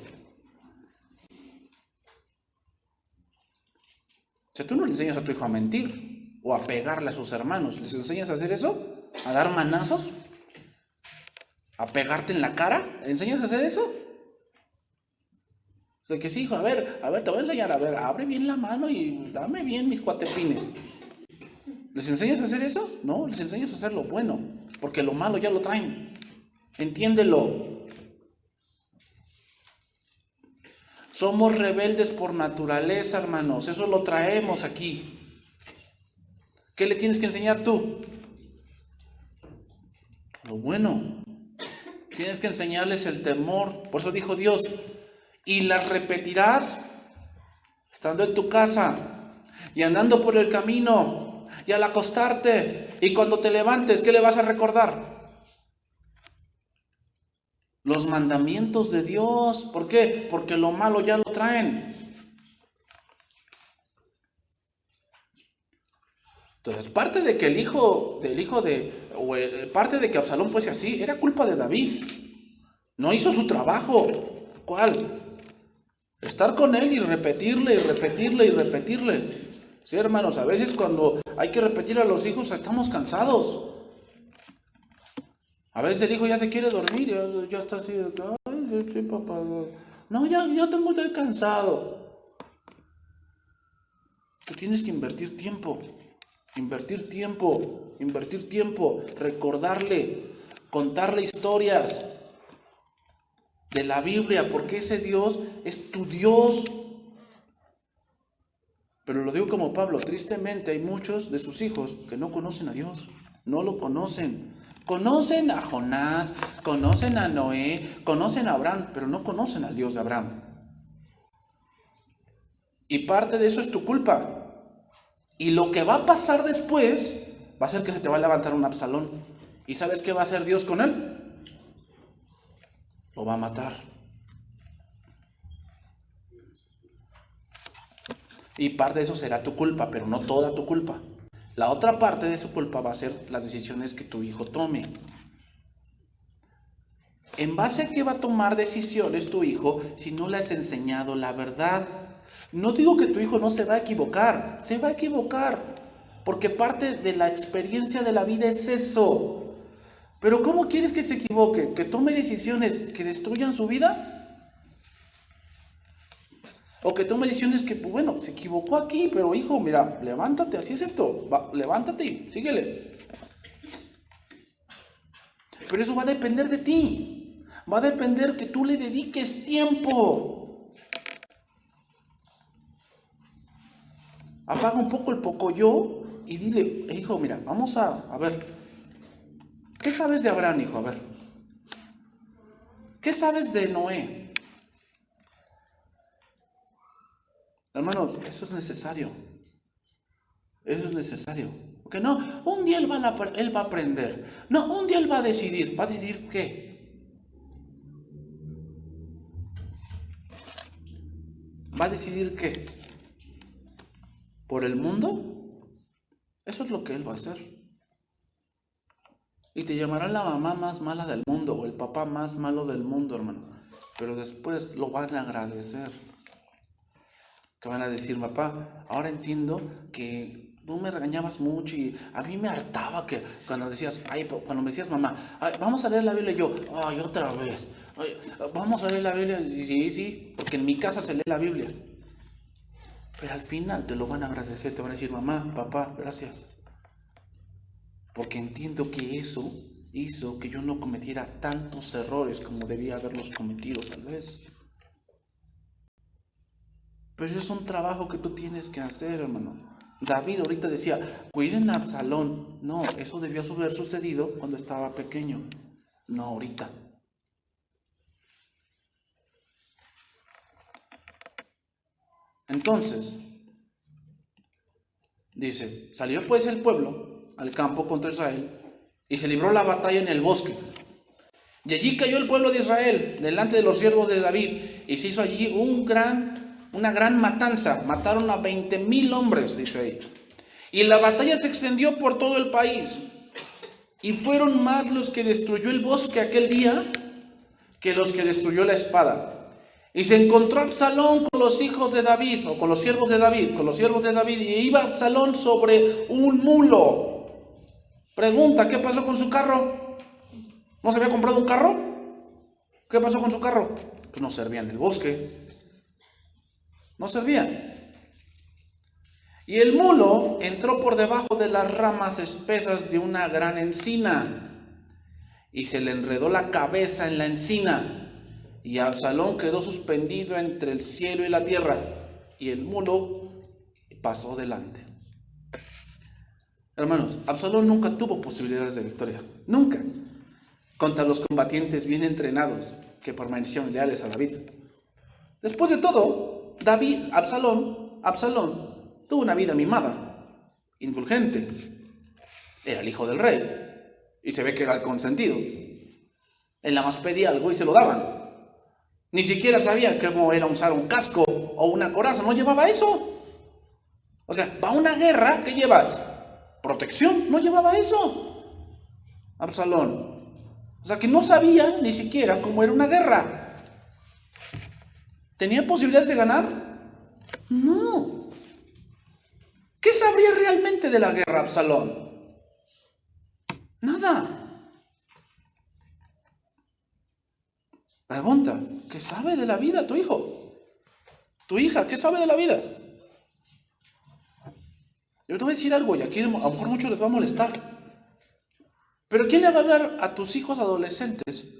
Si tú no le enseñas a tu hijo a mentir o a pegarle a sus hermanos, ¿les enseñas a hacer eso? ¿A dar manazos? ¿A pegarte en la cara? ¿Le enseñas a hacer eso? O sea, que sí, hijo, a ver, te voy a enseñar, a ver, abre bien la mano y dame bien mis cuatepines. ¿Les enseñas a hacer eso? No, les enseñas a hacer lo bueno, porque lo malo ya lo traen. Entiéndelo. Somos rebeldes por naturaleza, hermanos, eso lo traemos aquí. ¿Qué le tienes que enseñar tú? Lo bueno. Tienes que enseñarles el temor. Por eso dijo Dios: y las repetirás estando en tu casa y andando por el camino y al acostarte y cuando te levantes. ¿Qué le vas a recordar? Los mandamientos de Dios. ¿Por qué? Porque lo malo ya lo traen. Entonces, parte de que parte de que Absalón fuese así, era culpa de David. No hizo su trabajo. ¿Cuál? Estar con él y repetirle, y repetirle, y repetirle. Sí, hermanos, a veces cuando hay que repetir a los hijos estamos cansados. A veces el hijo ya se quiere dormir, ya está así, ay, sí, papá. No, ya estoy cansado. Tú tienes que invertir tiempo, recordarle, contarle historias de la Biblia, porque ese Dios es tu Dios. Pero lo digo como Pablo, tristemente hay muchos de sus hijos que no conocen a Dios, no lo conocen. Conocen a Jonás, conocen a Noé, conocen a Abraham, pero no conocen al Dios de Abraham. Y parte de eso es tu culpa. Y lo que va a pasar después va a ser que se te va a levantar un Absalón. ¿Y sabes qué va a hacer Dios con él? lo va a matar. Y parte de eso será tu culpa, pero no toda tu culpa. La otra parte de su culpa va a ser las decisiones que tu hijo tome. ¿En base a qué va a tomar decisiones tu hijo si no le has enseñado la verdad? No digo que tu hijo no se va a equivocar, se va a equivocar, porque parte de la experiencia de la vida es eso. Pero ¿cómo quieres que se equivoque? ¿Que tome decisiones que destruyan su vida? O que tome decisiones que, pues bueno, se equivocó aquí, pero hijo, mira, levántate, así es esto, levántate y síguele. Pero eso va a depender de ti, va a depender que tú le dediques tiempo. Apaga un poco el poco-yo y dile, hijo, mira, vamos a ver, ¿qué sabes de Abraham, hijo? A ver, ¿qué sabes de Noé? Hermanos, eso es necesario. Eso es necesario. Porque no, un día él va a aprender. No, un día él va a decidir. ¿Va a decidir qué? ¿Va a decidir qué? ¿Por el mundo? Eso es lo que él va a hacer. Y te llamará la mamá más mala del mundo o el papá más malo del mundo, hermano. Pero después lo van a agradecer. Que van a decir, papá, ahora entiendo que tú me regañabas mucho y a mí me hartaba que cuando decías, cuando me decías, mamá, vamos a leer la Biblia, y yo, otra vez, vamos a leer la Biblia, sí, porque en mi casa se lee la Biblia. Pero al final te lo van a agradecer, te van a decir, mamá, papá, gracias. Porque entiendo que eso hizo que yo no cometiera tantos errores como debía haberlos cometido, tal vez. Pero es un trabajo que tú tienes que hacer, hermano. David ahorita decía, cuiden a Absalón. No, eso debió haber sucedido cuando estaba pequeño, no ahorita. Entonces, dice, salió pues el pueblo al campo contra Israel y se libró la batalla en el bosque. Y allí cayó el pueblo de Israel delante de los siervos de David y se hizo allí una gran matanza. Mataron a 20,000 hombres de Israel. Y la batalla se extendió por todo el país. Y fueron más los que destruyó el bosque aquel día que los que destruyó la espada. Y se encontró Absalón con los hijos de David, o con los siervos de David, y iba Absalón sobre un mulo. Pregunta, ¿qué pasó con su carro? ¿No se había comprado un carro? ¿Qué pasó con su carro? Pues no servía en el bosque. No servía. Y el mulo entró por debajo de las ramas espesas de una gran encina y se le enredó la cabeza en la encina y Absalón quedó suspendido entre el cielo y la tierra y el mulo pasó delante. Hermanos, Absalón nunca tuvo posibilidades de victoria, nunca, contra los combatientes bien entrenados que permanecieron leales a David. Después de todo, Absalón tuvo una vida mimada, indulgente. Era el hijo del rey y se ve que era el consentido. Él nada más pedía algo y se lo daban. Ni siquiera sabía cómo era usar un casco o una coraza, no llevaba eso. O sea, va a una guerra, ¿qué llevas? Protección, no llevaba eso. Absalón. O sea, que no sabía ni siquiera cómo era una guerra. ¿Tenía posibilidades de ganar? No. ¿Qué sabría realmente de la guerra Absalón? Nada. Pregunta, ¿qué sabe de la vida tu hijo? ¿Tu hija qué sabe de la vida? Yo te voy a decir algo y aquí a lo mejor mucho les va a molestar. Pero ¿quién le va a hablar a tus hijos adolescentes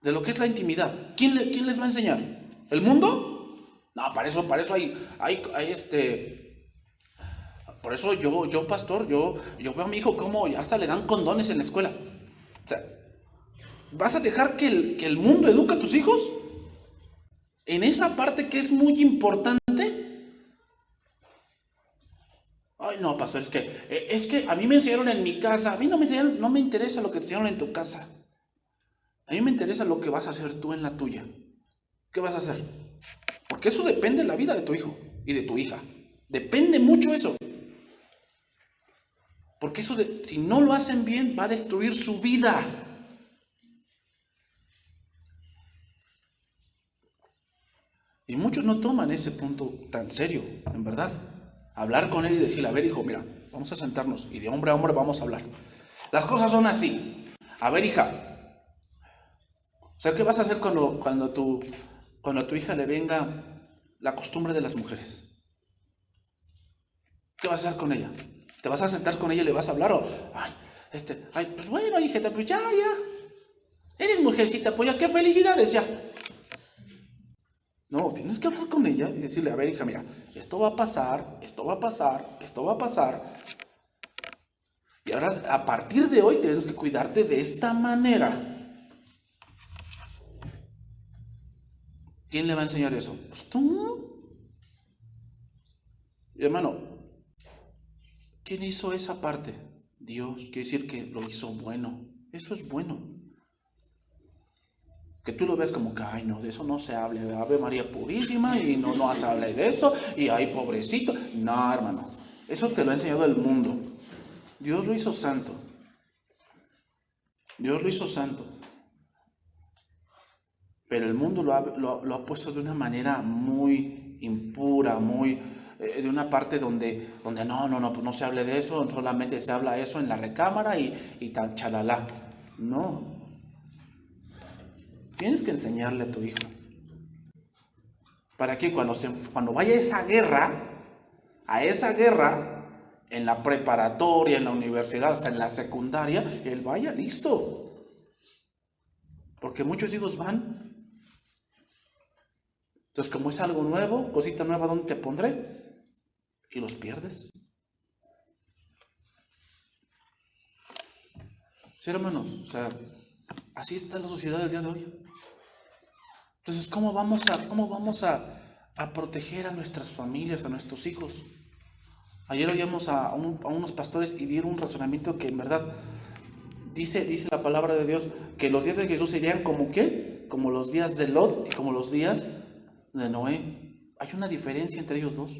de lo que es la intimidad? ¿Quién les va a enseñar? ¿El mundo? No, para eso hay por eso yo pastor, yo veo a mi hijo como hasta le dan condones en la escuela. O sea, ¿vas a dejar que el mundo eduque a tus hijos? En esa parte que es muy importante. Ay, no, pastor, es que a mí me enseñaron en mi casa. A mí no me interesa lo que te enseñaron en tu casa. A mí me interesa lo que vas a hacer tú en la tuya. ¿Qué vas a hacer? Porque eso depende de la vida de tu hijo y de tu hija. Depende mucho eso. Porque eso, si no lo hacen bien, va a destruir su vida. Y muchos no toman ese punto tan serio, en verdad. Hablar con él y decirle, a ver, hijo, mira, vamos a sentarnos y de hombre a hombre vamos a hablar. Las cosas son así. A ver, hija, o sea, ¿qué vas a hacer cuando a tu hija le venga la costumbre de las mujeres? ¿Qué vas a hacer con ella? ¿Te vas a sentar con ella y le vas a hablar? O, pues bueno, hijita, pues ya. Eres mujercita, pues ya, qué felicidades, ya. No, tienes que hablar con ella y decirle, a ver, hija, mira, esto va a pasar, esto va a pasar, esto va a pasar. Y ahora, a partir de hoy, tienes que cuidarte de esta manera. ¿Quién le va a enseñar eso? Pues tú. Y hermano, ¿quién hizo esa parte? Dios. Quiere decir que lo hizo bueno. Eso es bueno. Que tú lo ves como que, ay, no, de eso no se habla. Ave María Purísima y no se habla de eso. Y ay, pobrecito. No, hermano. Eso te lo ha enseñado el mundo. Dios lo hizo santo. Dios lo hizo santo. Pero el mundo lo ha puesto de una manera muy impura, muy de una parte donde no se hable de eso, solamente se habla eso en la recámara y tan chalala. No. Tienes que enseñarle a tu hijo. Para que cuando vaya a esa guerra, en la preparatoria, en la universidad, hasta en la secundaria, él vaya listo. Porque muchos hijos van. Entonces, como es algo nuevo, cosita nueva, ¿dónde te pondré? Y los pierdes. Sí, hermanos, o sea, así está la sociedad del día de hoy. Entonces, ¿cómo vamos a proteger a nuestras familias, a nuestros hijos? Ayer oíamos a unos pastores y dieron un razonamiento que en verdad dice la palabra de Dios que los días de Jesús serían como ¿qué? Como los días de Lot y como los días de Noé. Hay una diferencia entre ellos dos.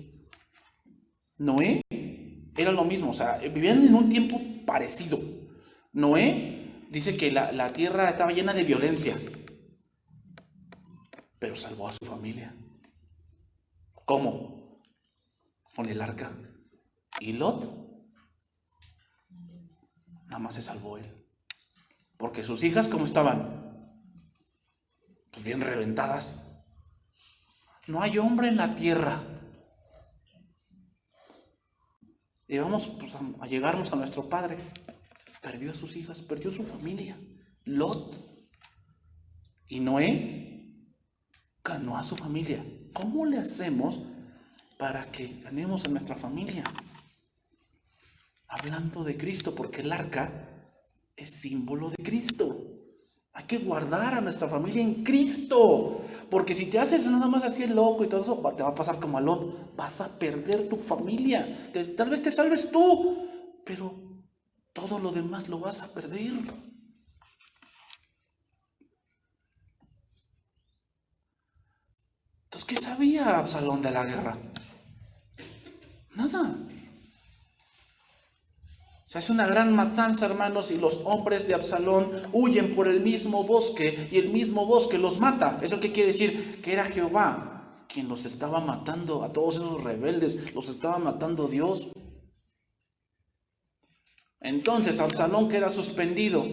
Noé era lo mismo, o sea, vivían en un tiempo parecido. Noé dice que la tierra estaba llena de violencia, pero salvó a su familia. ¿Cómo? Con el arca. Y Lot, nada más se salvó él. Porque sus hijas, ¿cómo estaban? Pues bien reventadas. No hay hombre en la tierra. Y vamos pues, a llegarnos a nuestro padre. Perdió a sus hijas, perdió su familia. Lot. Y Noé ganó a su familia. ¿Cómo le hacemos para que ganemos a nuestra familia? Hablando de Cristo, porque el arca es símbolo de Cristo. Hay que guardar a nuestra familia en Cristo. Porque si te haces nada más así el loco y todo eso, te va a pasar como a Lot. Vas a perder tu familia. Tal vez te salves tú, pero todo lo demás lo vas a perder. Entonces, ¿qué sabía Absalón de la guerra? Nada. Se hace una gran matanza, hermanos, y los hombres de Absalón huyen por el mismo bosque y el mismo bosque los mata. ¿Eso qué quiere decir? Que era Jehová quien los estaba matando, a todos esos rebeldes, los estaba matando Dios. Entonces Absalón queda suspendido,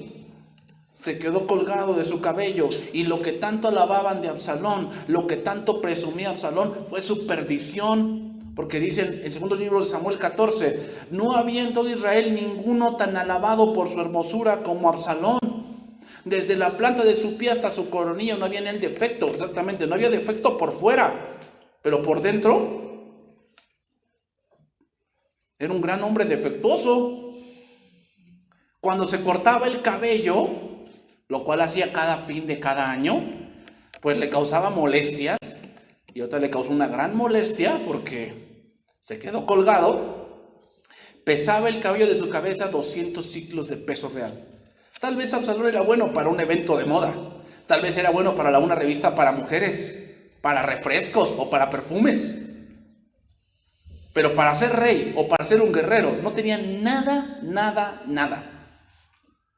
se quedó colgado de su cabello, y lo que tanto alababan de Absalón, lo que tanto presumía Absalón, fue su perdición. Porque dice en el segundo libro de Samuel 14, no había en todo Israel ninguno tan alabado por su hermosura como Absalón. Desde la planta de su pie hasta su coronilla no había en él defecto, exactamente, no había defecto por fuera, pero por dentro era un gran hombre defectuoso. Cuando se cortaba el cabello, lo cual hacía cada fin de cada año, pues le causaba molestias. Y otra le causó una gran molestia porque se quedó colgado. Pesaba el cabello de su cabeza 200 ciclos de peso real. Tal vez Absalón era bueno para un evento de moda. Tal vez era bueno para una revista para mujeres, para refrescos o para perfumes. Pero para ser rey o para ser un guerrero no tenía nada, nada, nada.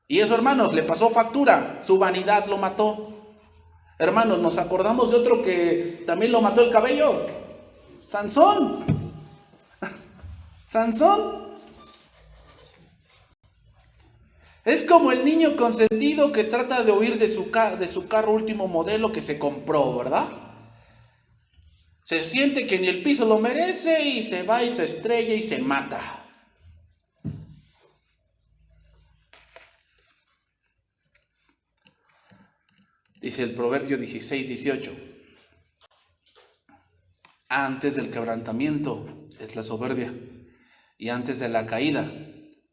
Y eso, hermanos, le pasó factura. Su vanidad lo mató. Hermanos, nos acordamos de otro que también lo mató el cabello. Sansón. Sansón. Es como el niño consentido que trata de huir de su carro último modelo que se compró, ¿verdad? Se siente que ni el piso lo merece y se va y se estrella y se mata. Dice el Proverbio 16:18. Antes del quebrantamiento es la soberbia, y antes de la caída,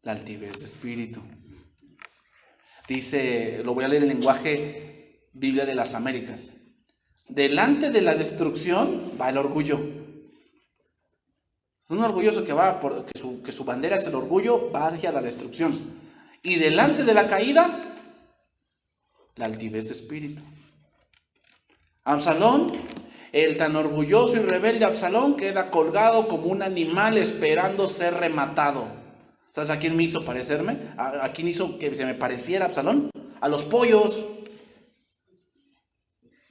la altivez de espíritu. Dice, lo voy a leer en el lenguaje Biblia de las Américas. Delante de la destrucción va el orgullo. Un orgulloso que su bandera es el orgullo, va hacia la destrucción. Y delante de la caída, la altivez de espíritu. Absalón, el tan orgulloso y rebelde Absalón, queda colgado como un animal esperando ser rematado. ¿Sabes a quién me hizo parecerme? ¿A quién hizo que se me pareciera Absalón? A los pollos.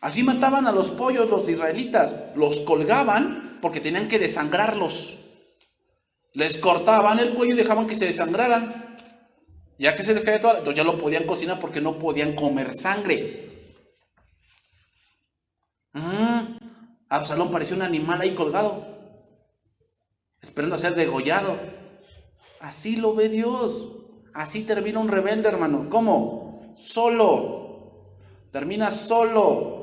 Así mataban a los pollos los israelitas. Los colgaban porque tenían que desangrarlos. Les cortaban el cuello y dejaban que se desangraran. Ya que se les caía toda, entonces ya lo podían cocinar porque no podían comer sangre. Absalón parecía un animal ahí colgado, esperando a ser degollado. Así lo ve Dios. Así termina un rebelde, hermano. ¿Cómo? Solo. Termina solo.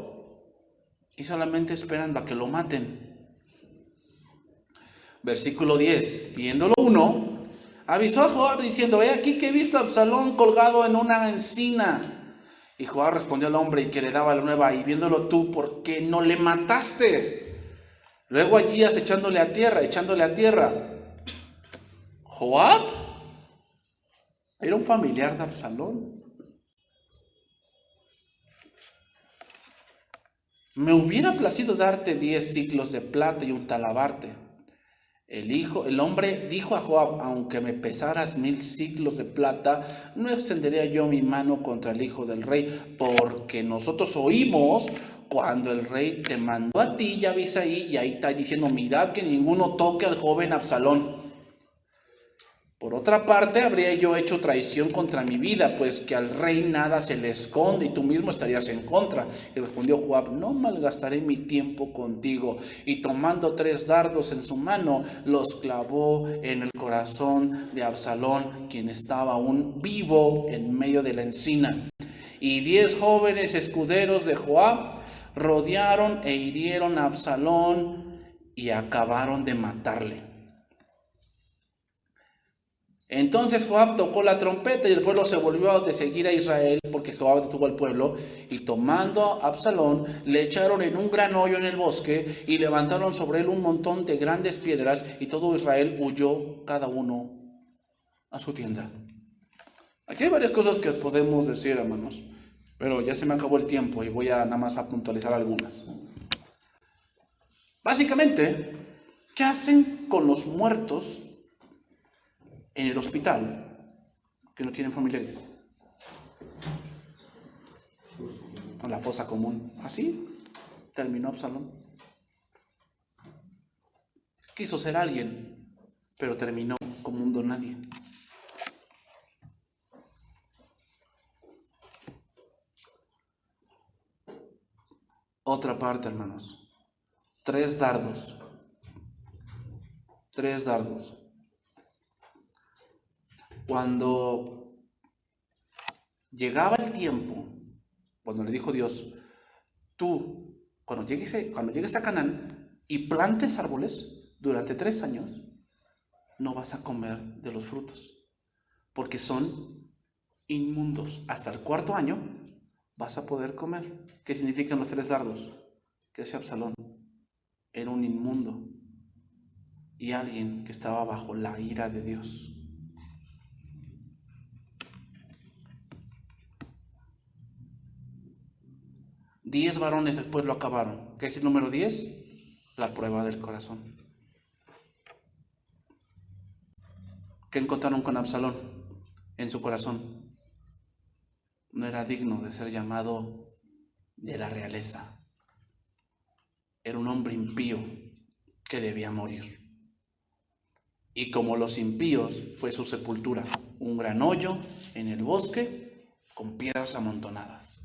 Y solamente esperando a que lo maten. Versículo 10. Viéndolo uno, avisó a Joab diciendo: he aquí que he visto a Absalón colgado en una encina. Y Joab respondió al hombre y que le daba la nueva: y viéndolo tú, ¿por qué no le mataste? Luego allí echándole a tierra. Joab era un familiar de Absalón. Me hubiera placido darte 10 siclos de plata y un talabarte. El hombre dijo a Joab: aunque me pesaras 1000 siclos de plata, no extendería yo mi mano contra el hijo del rey, porque nosotros oímos cuando el rey te mandó a ti y a Abisai, y ahí está diciendo: mirad que ninguno toque al joven Absalón. Por otra parte, habría yo hecho traición contra mi vida, pues que al rey nada se le esconde y tú mismo estarías en contra. Y respondió Joab: no malgastaré mi tiempo contigo. Y tomando 3 dardos en su mano, los clavó en el corazón de Absalón, quien estaba aún vivo en medio de la encina. Y 10 jóvenes escuderos de Joab rodearon e hirieron a Absalón y acabaron de matarle. Entonces Joab tocó la trompeta y el pueblo se volvió de seguir a Israel, porque Joab detuvo al pueblo, y tomando a Absalón le echaron en un gran hoyo en el bosque y levantaron sobre él un montón de grandes piedras, y todo Israel huyó cada uno a su tienda. Aquí hay varias cosas que podemos decir, hermanos, pero ya se me acabó el tiempo y voy a nada más a puntualizar algunas. Básicamente, ¿qué hacen con los muertos en el hospital que no tienen familiares? En la fosa común. Así terminó Absalón. Quiso ser alguien, pero terminó como un don nadie. Otra parte, hermanos. 3 dardos. 3 dardos. Cuando llegaba el tiempo, cuando le dijo Dios: tú, cuando llegues a Canaán y plantes árboles durante 3 años, no vas a comer de los frutos, porque son inmundos. Hasta el 4.º año vas a poder comer. ¿Qué significan los 3 dardos? Que ese Absalón era un inmundo y alguien que estaba bajo la ira de Dios. 10 varones después lo acabaron. ¿Qué es el número 10? La prueba del corazón. ¿Qué encontraron con Absalón en su corazón? No era digno de ser llamado de la realeza. Era un hombre impío que debía morir. Y como los impíos, fue su sepultura un gran hoyo en el bosque con piedras amontonadas.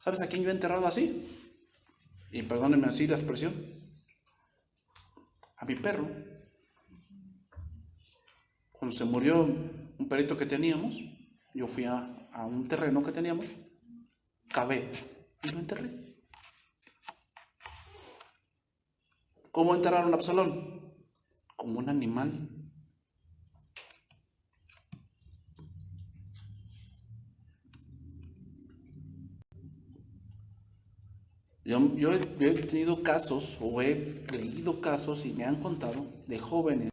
¿Sabes a quién yo he enterrado así? Y perdónenme así la expresión. A mi perro. Cuando se murió un perrito que teníamos, yo fui a un terreno que teníamos, cavé y lo enterré. ¿Cómo enterraron a Absalón? Como un animal. Yo he tenido casos o he leído casos y me han contado de jóvenes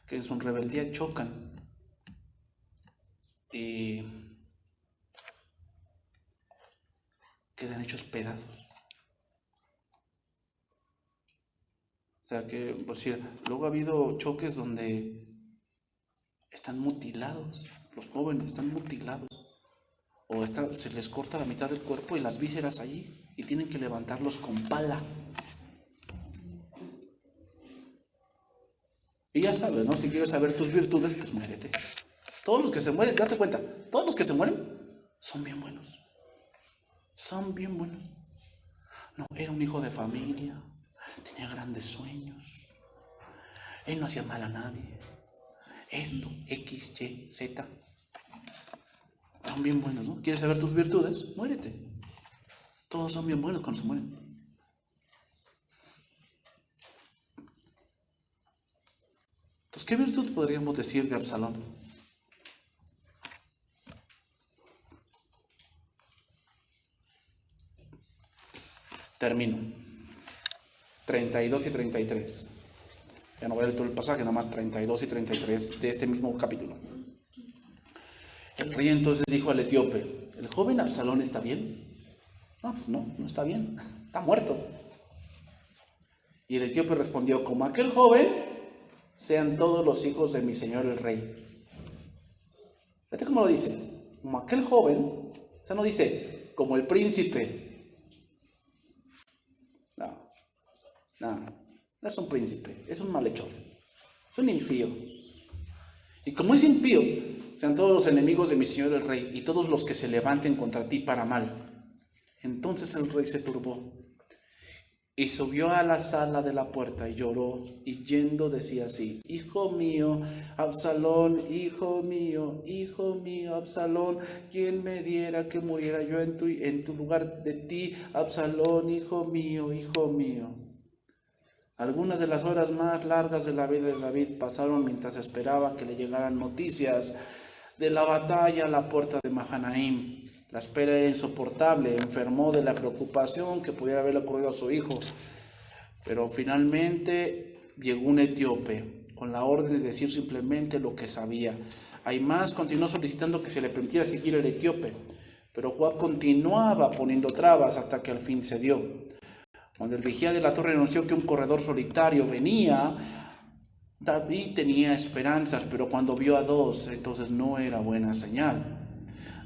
que en su rebeldía chocan y quedan hechos pedazos. O sea que, por decir, luego ha habido choques donde están mutilados, los jóvenes están mutilados, o se les corta la mitad del cuerpo y las vísceras allí y tienen que levantarlos con pala. Y ya sabes, ¿no? Si quieres saber tus virtudes, pues muérete. Todos los que se mueren, date cuenta, todos los que se mueren son bien buenos. Son bien buenos. No, era un hijo de familia, tenía grandes sueños, él no hacía mal a nadie. Esto, X, Y, Z. Son bien buenos, ¿no? ¿Quieres saber tus virtudes? Muérete. Todos son bien buenos cuando se mueren. Entonces, ¿qué virtud podríamos decir de Absalón? Termino. 32 y 33. Ya no voy a leer todo el pasaje, nada más 32 y 33 de este mismo capítulo. El rey entonces dijo al etíope: ¿el joven Absalón está bien? No, pues no está bien, está muerto. Y el etíope respondió: como aquel joven, sean todos los hijos de mi señor el rey. Fíjate cómo lo dice: como aquel joven, o sea, no dice como el príncipe. No es un príncipe, es un malhechor, es un impío. Y como es impío, sean todos los enemigos de mi señor el rey y todos los que se levanten contra ti para mal. Entonces el rey se turbó y subió a la sala de la puerta y lloró, y yendo decía así: hijo mío, Absalón, hijo mío, Absalón, ¿quién me diera que muriera yo en tu lugar de ti, Absalón, hijo mío, hijo mío? Algunas de las horas más largas de la vida de David pasaron mientras esperaba que le llegaran noticias de la batalla a la puerta de Mahanaim. La espera era insoportable, enfermó de la preocupación que pudiera haberle ocurrido a su hijo. Pero finalmente llegó un etíope con la orden de decir simplemente lo que sabía. Ahimaas continuó solicitando que se le permitiera seguir el etíope, pero Joab continuaba poniendo trabas hasta que al fin cedió. Cuando el vigía de la torre anunció que un corredor solitario venía, David tenía esperanzas, pero cuando vio a dos, entonces no era buena señal.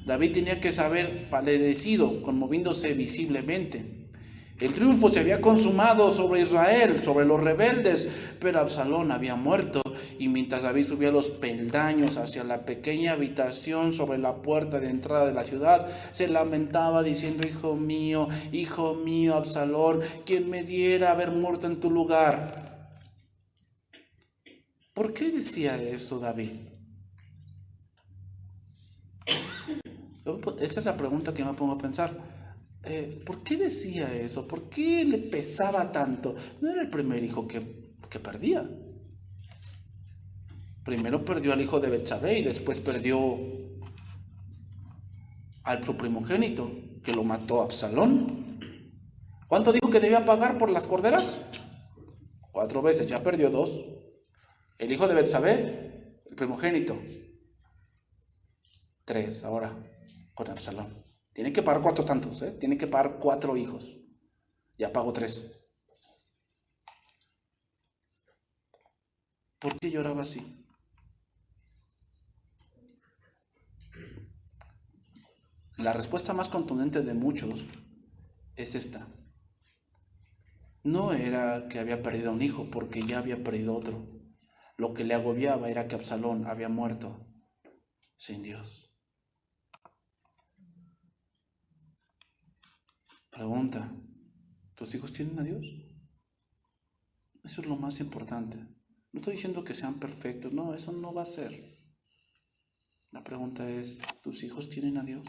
David tenía que saber palidecido, conmoviéndose visiblemente. El triunfo se había consumado sobre Israel, sobre los rebeldes, pero Absalón había muerto. Y mientras David subía los peldaños hacia la pequeña habitación sobre la puerta de entrada de la ciudad, se lamentaba diciendo: hijo mío, Absalón, ¿quién me diera haber muerto en tu lugar? ¿Por qué decía eso David? Esa es la pregunta que me pongo a pensar. ¿Por qué decía eso? ¿Por qué le pesaba tanto? No era el primer hijo que perdía. Primero perdió al hijo de Betsabé y después perdió al su primogénito, que lo mató Absalón. ¿Cuánto dijo que debía pagar por las corderas? 4 veces, ya perdió 2. El hijo de Betsabé, el primogénito, 3 ahora con Absalón. Tiene que pagar 4 tantos, tiene que pagar 4 hijos. Ya pagó 3. ¿Por qué lloraba así? La respuesta más contundente de muchos es esta. No era que había perdido a un hijo, porque ya había perdido otro. Lo que le agobiaba era que Absalón había muerto sin Dios. Pregunta, ¿tus hijos tienen a Dios? Eso es lo más importante. No estoy diciendo que sean perfectos, no, eso no va a ser. La pregunta es, ¿tus hijos tienen a Dios?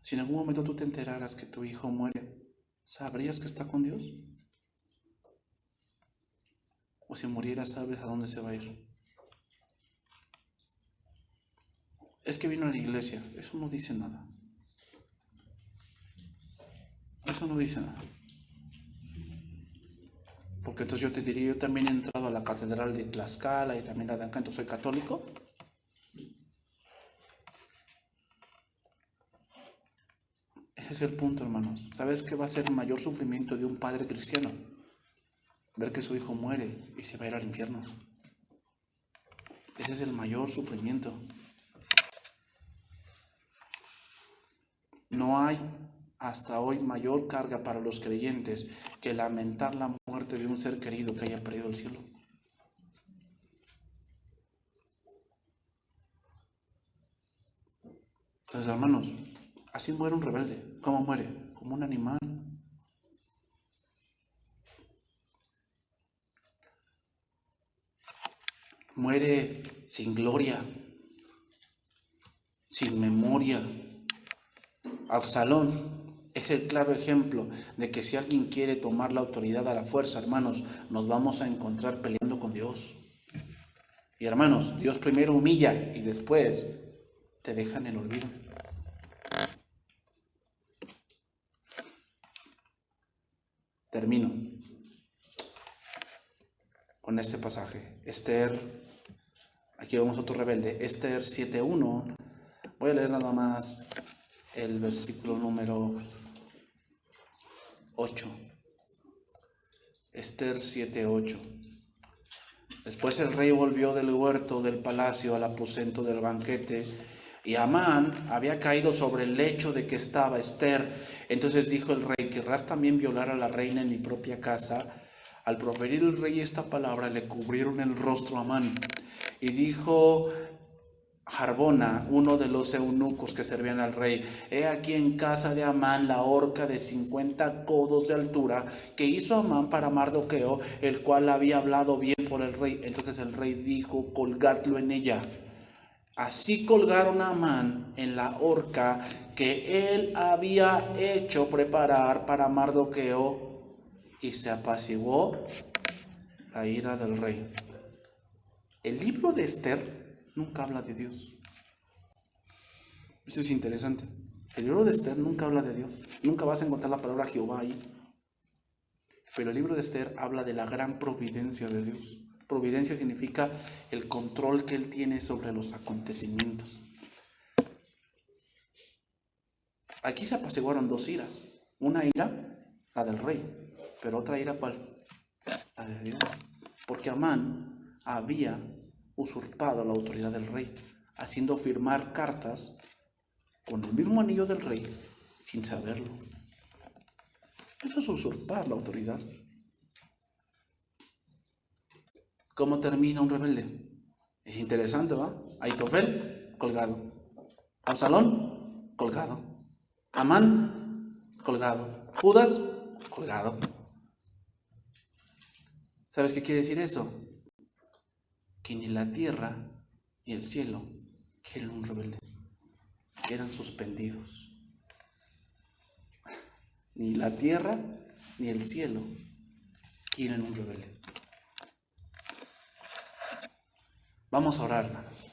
Si en algún momento tú te enteraras que tu hijo muere, ¿sabrías que está con Dios? O si muriera, ¿sabes a dónde se va a ir? Es que vino a la iglesia. Eso no dice nada. Eso no dice nada. Porque entonces yo te diría, yo también he entrado a la catedral de Tlaxcala y también la de acá, entonces soy católico. Ese es el punto, hermanos. ¿Sabes qué va a ser el mayor sufrimiento de un padre cristiano? Ver que su hijo muere y se va a ir al infierno. Ese es el mayor sufrimiento. No hay hasta hoy mayor carga para los creyentes que lamentar la muerte de un ser querido que haya perdido el cielo. Entonces, hermanos, así muere un rebelde. ¿Cómo muere? Como un animal. Muere sin gloria, sin memoria. Absalón es el claro ejemplo de que si alguien quiere tomar la autoridad a la fuerza, hermanos, nos vamos a encontrar peleando con Dios. Y hermanos, Dios primero humilla y después te deja en el olvido. Termino con este pasaje. Esther, aquí vemos otro rebelde. Esther 7:1. Voy a leer nada más el versículo número 8. Esther 7:8. Después el rey volvió del huerto del palacio al aposento del banquete, y Amán había caído sobre el lecho de que estaba Esther. Entonces dijo el rey: ¿querrás también violar a la reina en mi propia casa? Al proferir el rey esta palabra, le cubrieron el rostro a Amán. Y dijo Harbona, uno de los eunucos que servían al rey: he aquí en casa de Amán la horca de 50 codos de altura que hizo Amán para Mardoqueo, el cual había hablado bien por el rey. Entonces el rey dijo: colgadlo en ella. Así colgaron a Amán en la horca que él había hecho preparar para Mardoqueo, y se apaciguó la ira del rey. El libro de Esther nunca habla de Dios. Eso es interesante. El libro de Esther nunca habla de Dios. Nunca vas a encontrar la palabra Jehová ahí. Pero el libro de Esther habla de la gran providencia de Dios. Providencia significa el control que Él tiene sobre los acontecimientos. Aquí se apaciguaron 2 iras. Una ira, la del rey. Pero otra ira, ¿cuál? La de Dios. Porque Amán había usurpado la autoridad del rey, haciendo firmar cartas con el mismo anillo del rey sin saberlo. Eso es usurpar la autoridad. ¿Cómo termina un rebelde? Es interesante, ¿va? Ahitofel, colgado. Absalón, colgado. Amán, colgado. Judas, colgado. ¿Sabes qué quiere decir eso? Que ni la tierra ni el cielo quieren un rebelde. Eran suspendidos. Ni la tierra ni el cielo quieren un rebelde. Vamos a orar, hermanos.